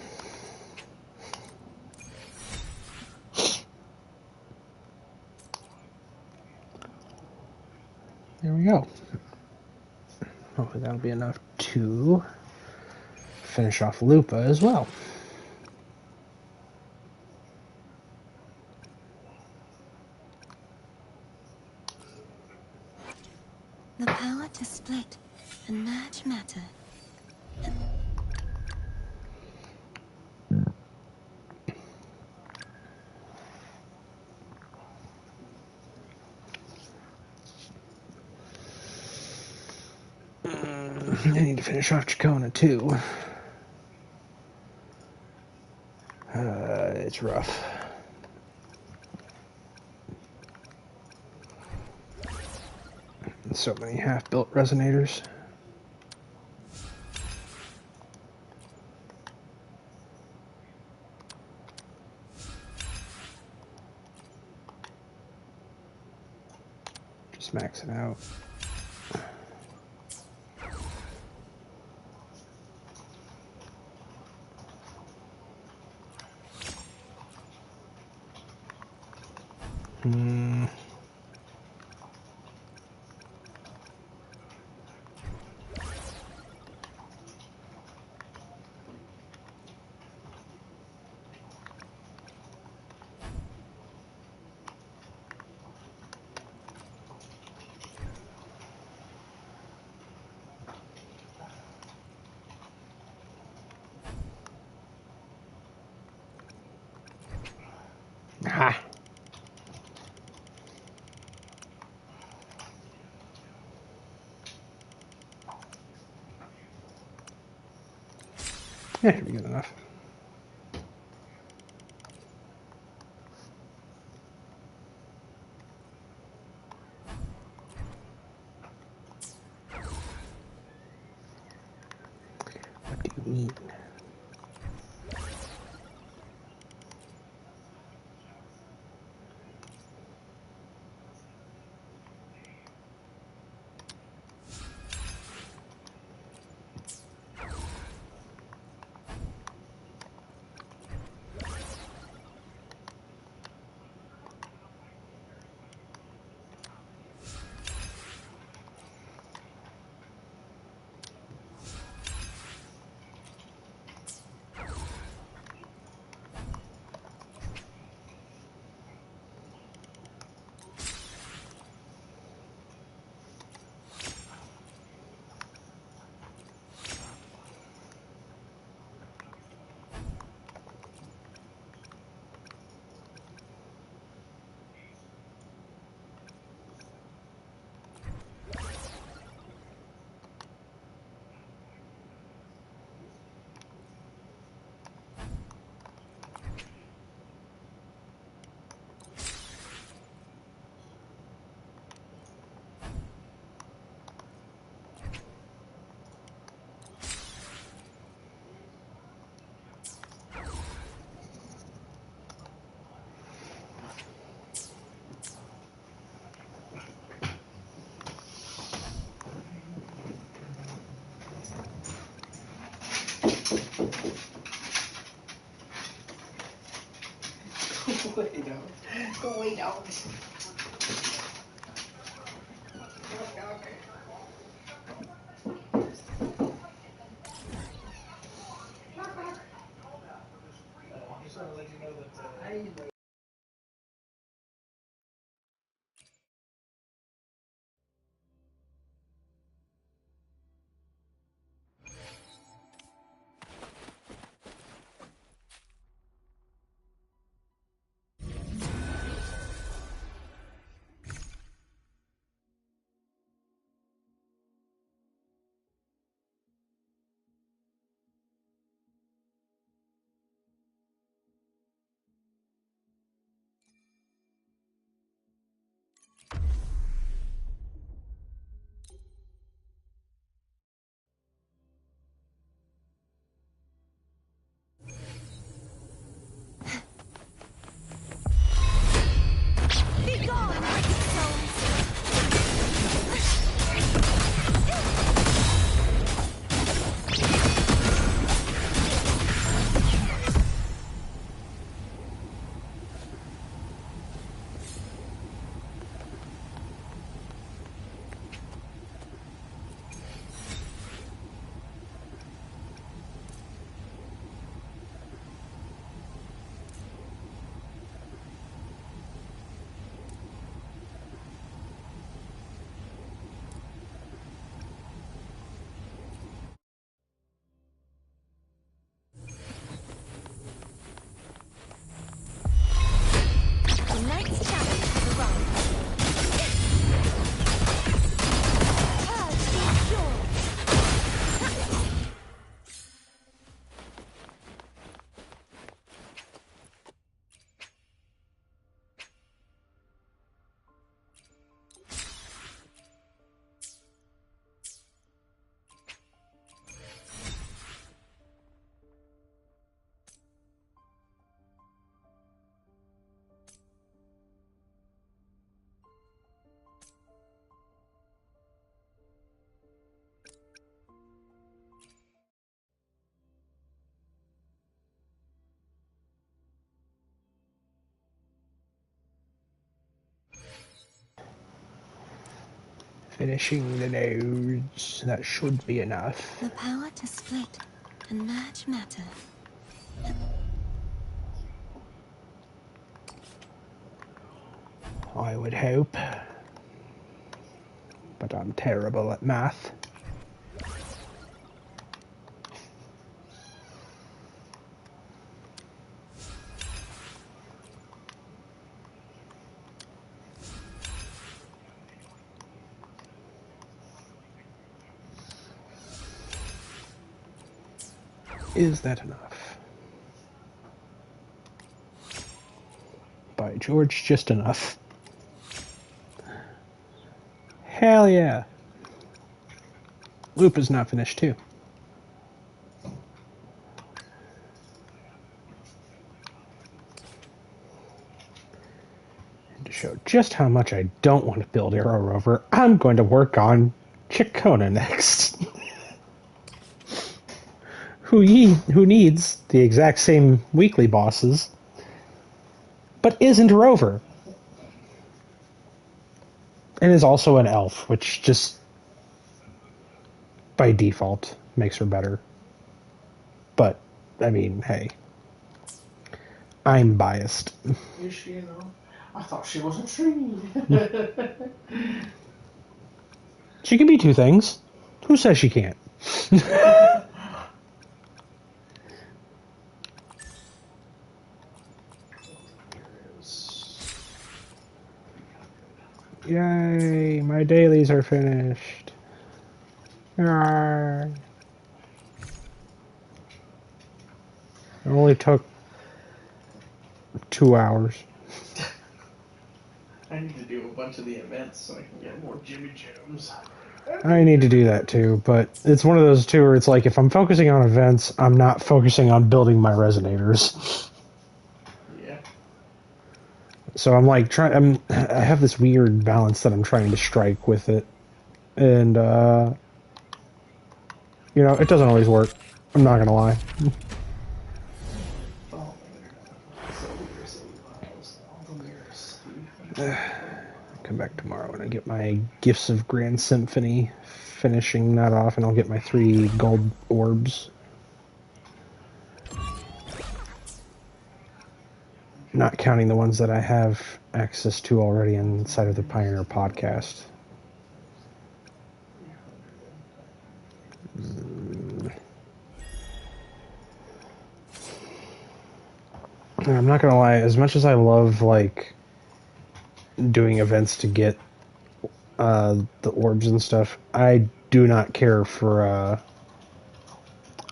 There we go. Hopefully that'll be enough to finish off Lupa as well. The power to split and merge matter. I need to finish off Chacona too. It's rough. So many half-built resonators. Just max it out. Ha! Yeah, should be good enough. What do you mean? Go away, dog. Go away, dog. Just want to let you know that. Be gone, wicked souls! The next challenge has arrived. Urge the pure. Finishing the nodes. That should be enough. The power to split and merge matter. I would hope. But I'm terrible at math. Is that enough? By George, just enough. Hell yeah. Loop is not finished too. And to show just how much I don't want to build Arrow Rover, I'm going to work on Chicona next. who needs the exact same weekly bosses, but isn't Rover. And is also an elf, which just by default makes her better. But, I mean, hey. I'm biased. Is she, you know? I thought she was a tree. She can be two things. Who says she can't? Yay, my dailies are finished. Arr. It only took 2 hours. I need to do a bunch of the events so I can get more Jimmy Jams. I need to do that too, but it's one of those two where it's like if I'm focusing on events, I'm not focusing on building my resonators. Yeah. So I'm like I have this weird balance that I'm trying to strike with it, and you know, it doesn't always work. I'm not gonna lie. Oh, so all the mirrors. Come back tomorrow and I get my Gifts of Grand Symphony, finishing that off, and I'll get my 3 gold orbs. Not counting the ones that I have access to already inside of the Pioneer podcast. I'm not gonna lie, as much as I love like doing events to get the orbs and stuff, I do not care for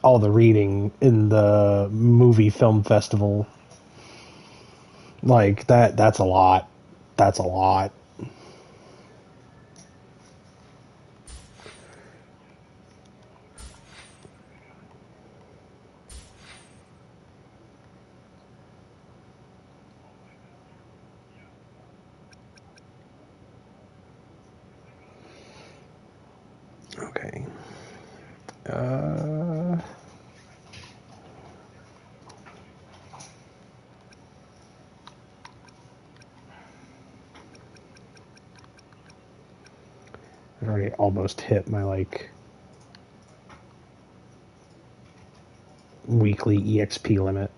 all the reading in the movie film festival. Like that's a lot. That's a lot. Okay. I've already almost hit my like weekly EXP limit.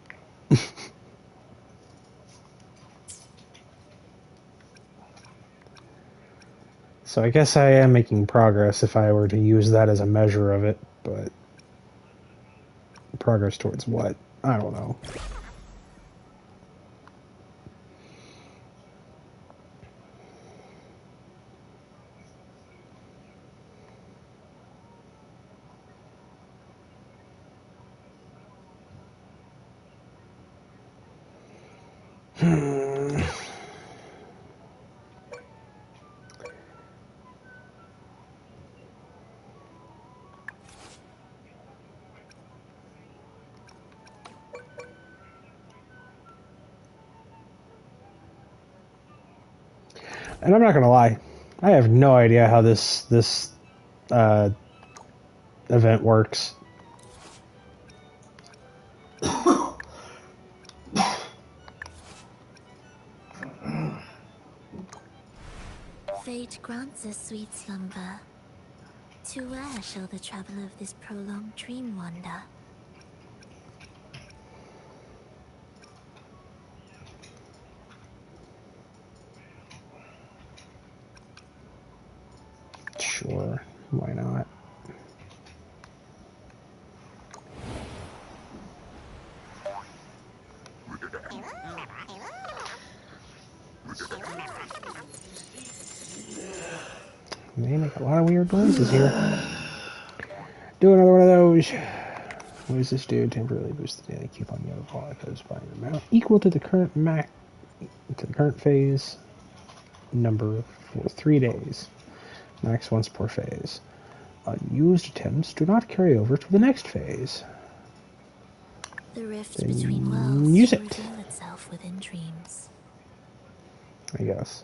So I guess I am making progress if I were to use that as a measure of it, but progress towards what? I don't know. And I'm not gonna lie, I have no idea how this event works. Fate grants us sweet slumber. To where shall the travel of this prolonged dream wander? Sure, why not? They make a lot of weird noises here. Do another one of those. What does this do? Temporarily boost the daily coupon yield of all echoes by an amount equal to the current phase number for 3 days. Max once per phase. Unused attempts do not carry over to the next phase. The rift Then between worlds use shall it. reveal itself within dreams. I guess.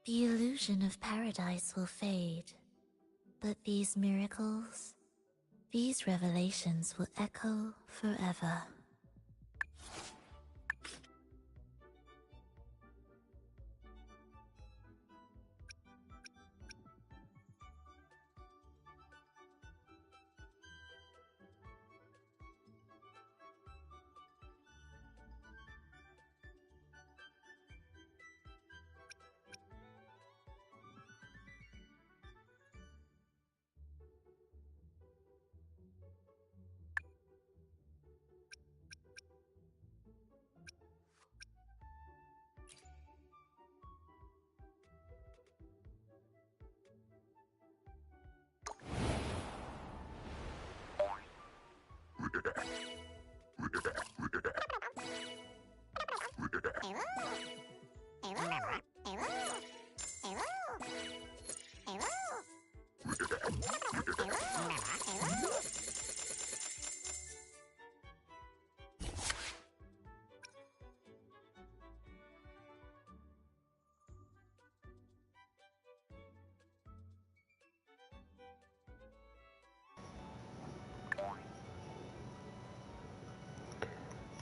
The illusion of paradise will fade, but these miracles, these revelations will echo forever.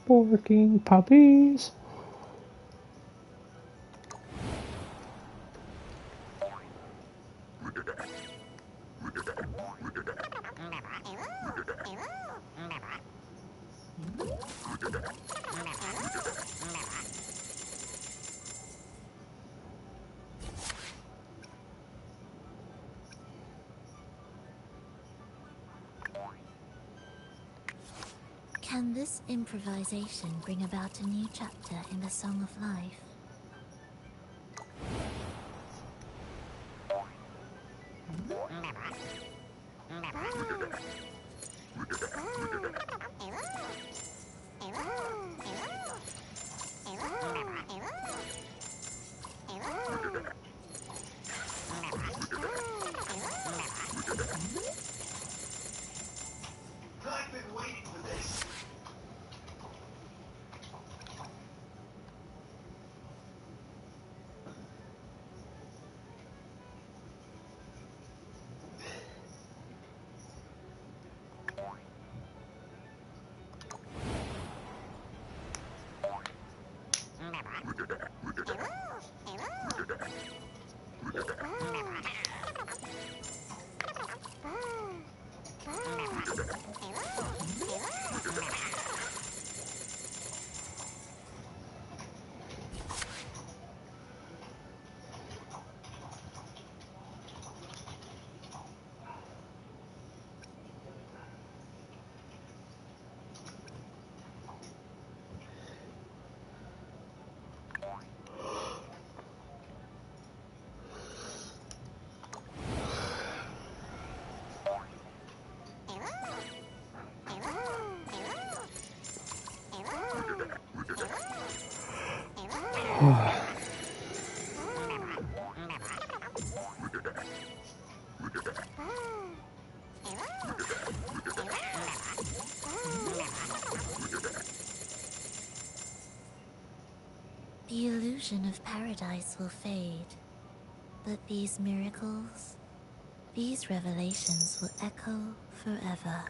Barking puppies. Can this improvisation bring about a new chapter in the Song of Life? I've been waiting for this. illusion of paradise will fade, but these miracles, these revelations will echo forever.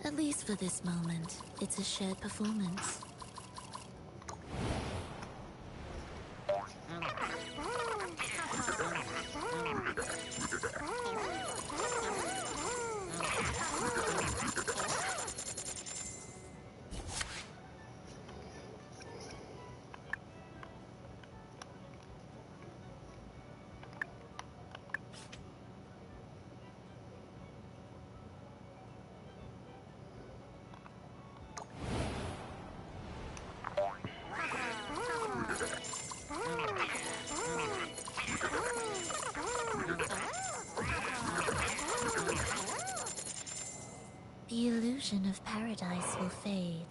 At least for this moment, it's a shared performance. The illusion of paradise will fade.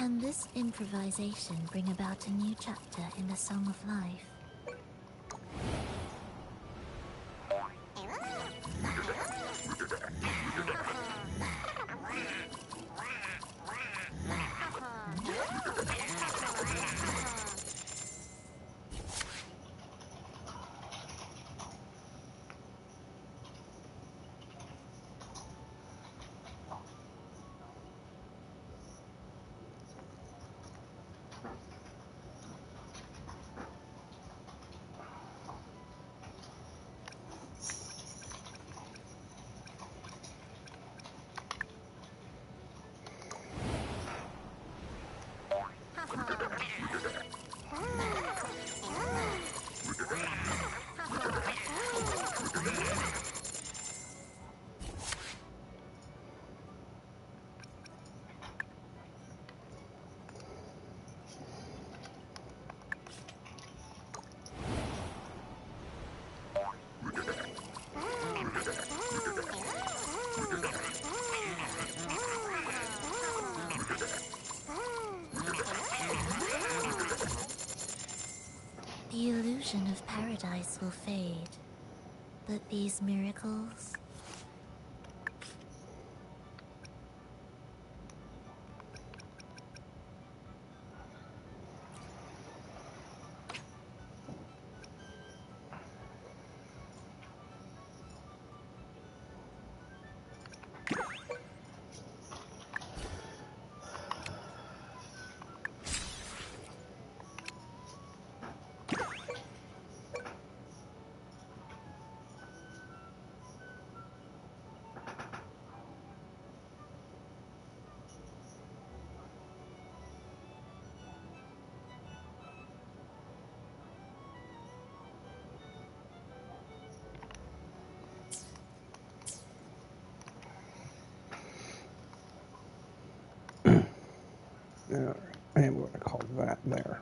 Can this improvisation bring about a new chapter in the Song of Life? The illusion of paradise will fade, but these miracles... Alright, I am going to call that there.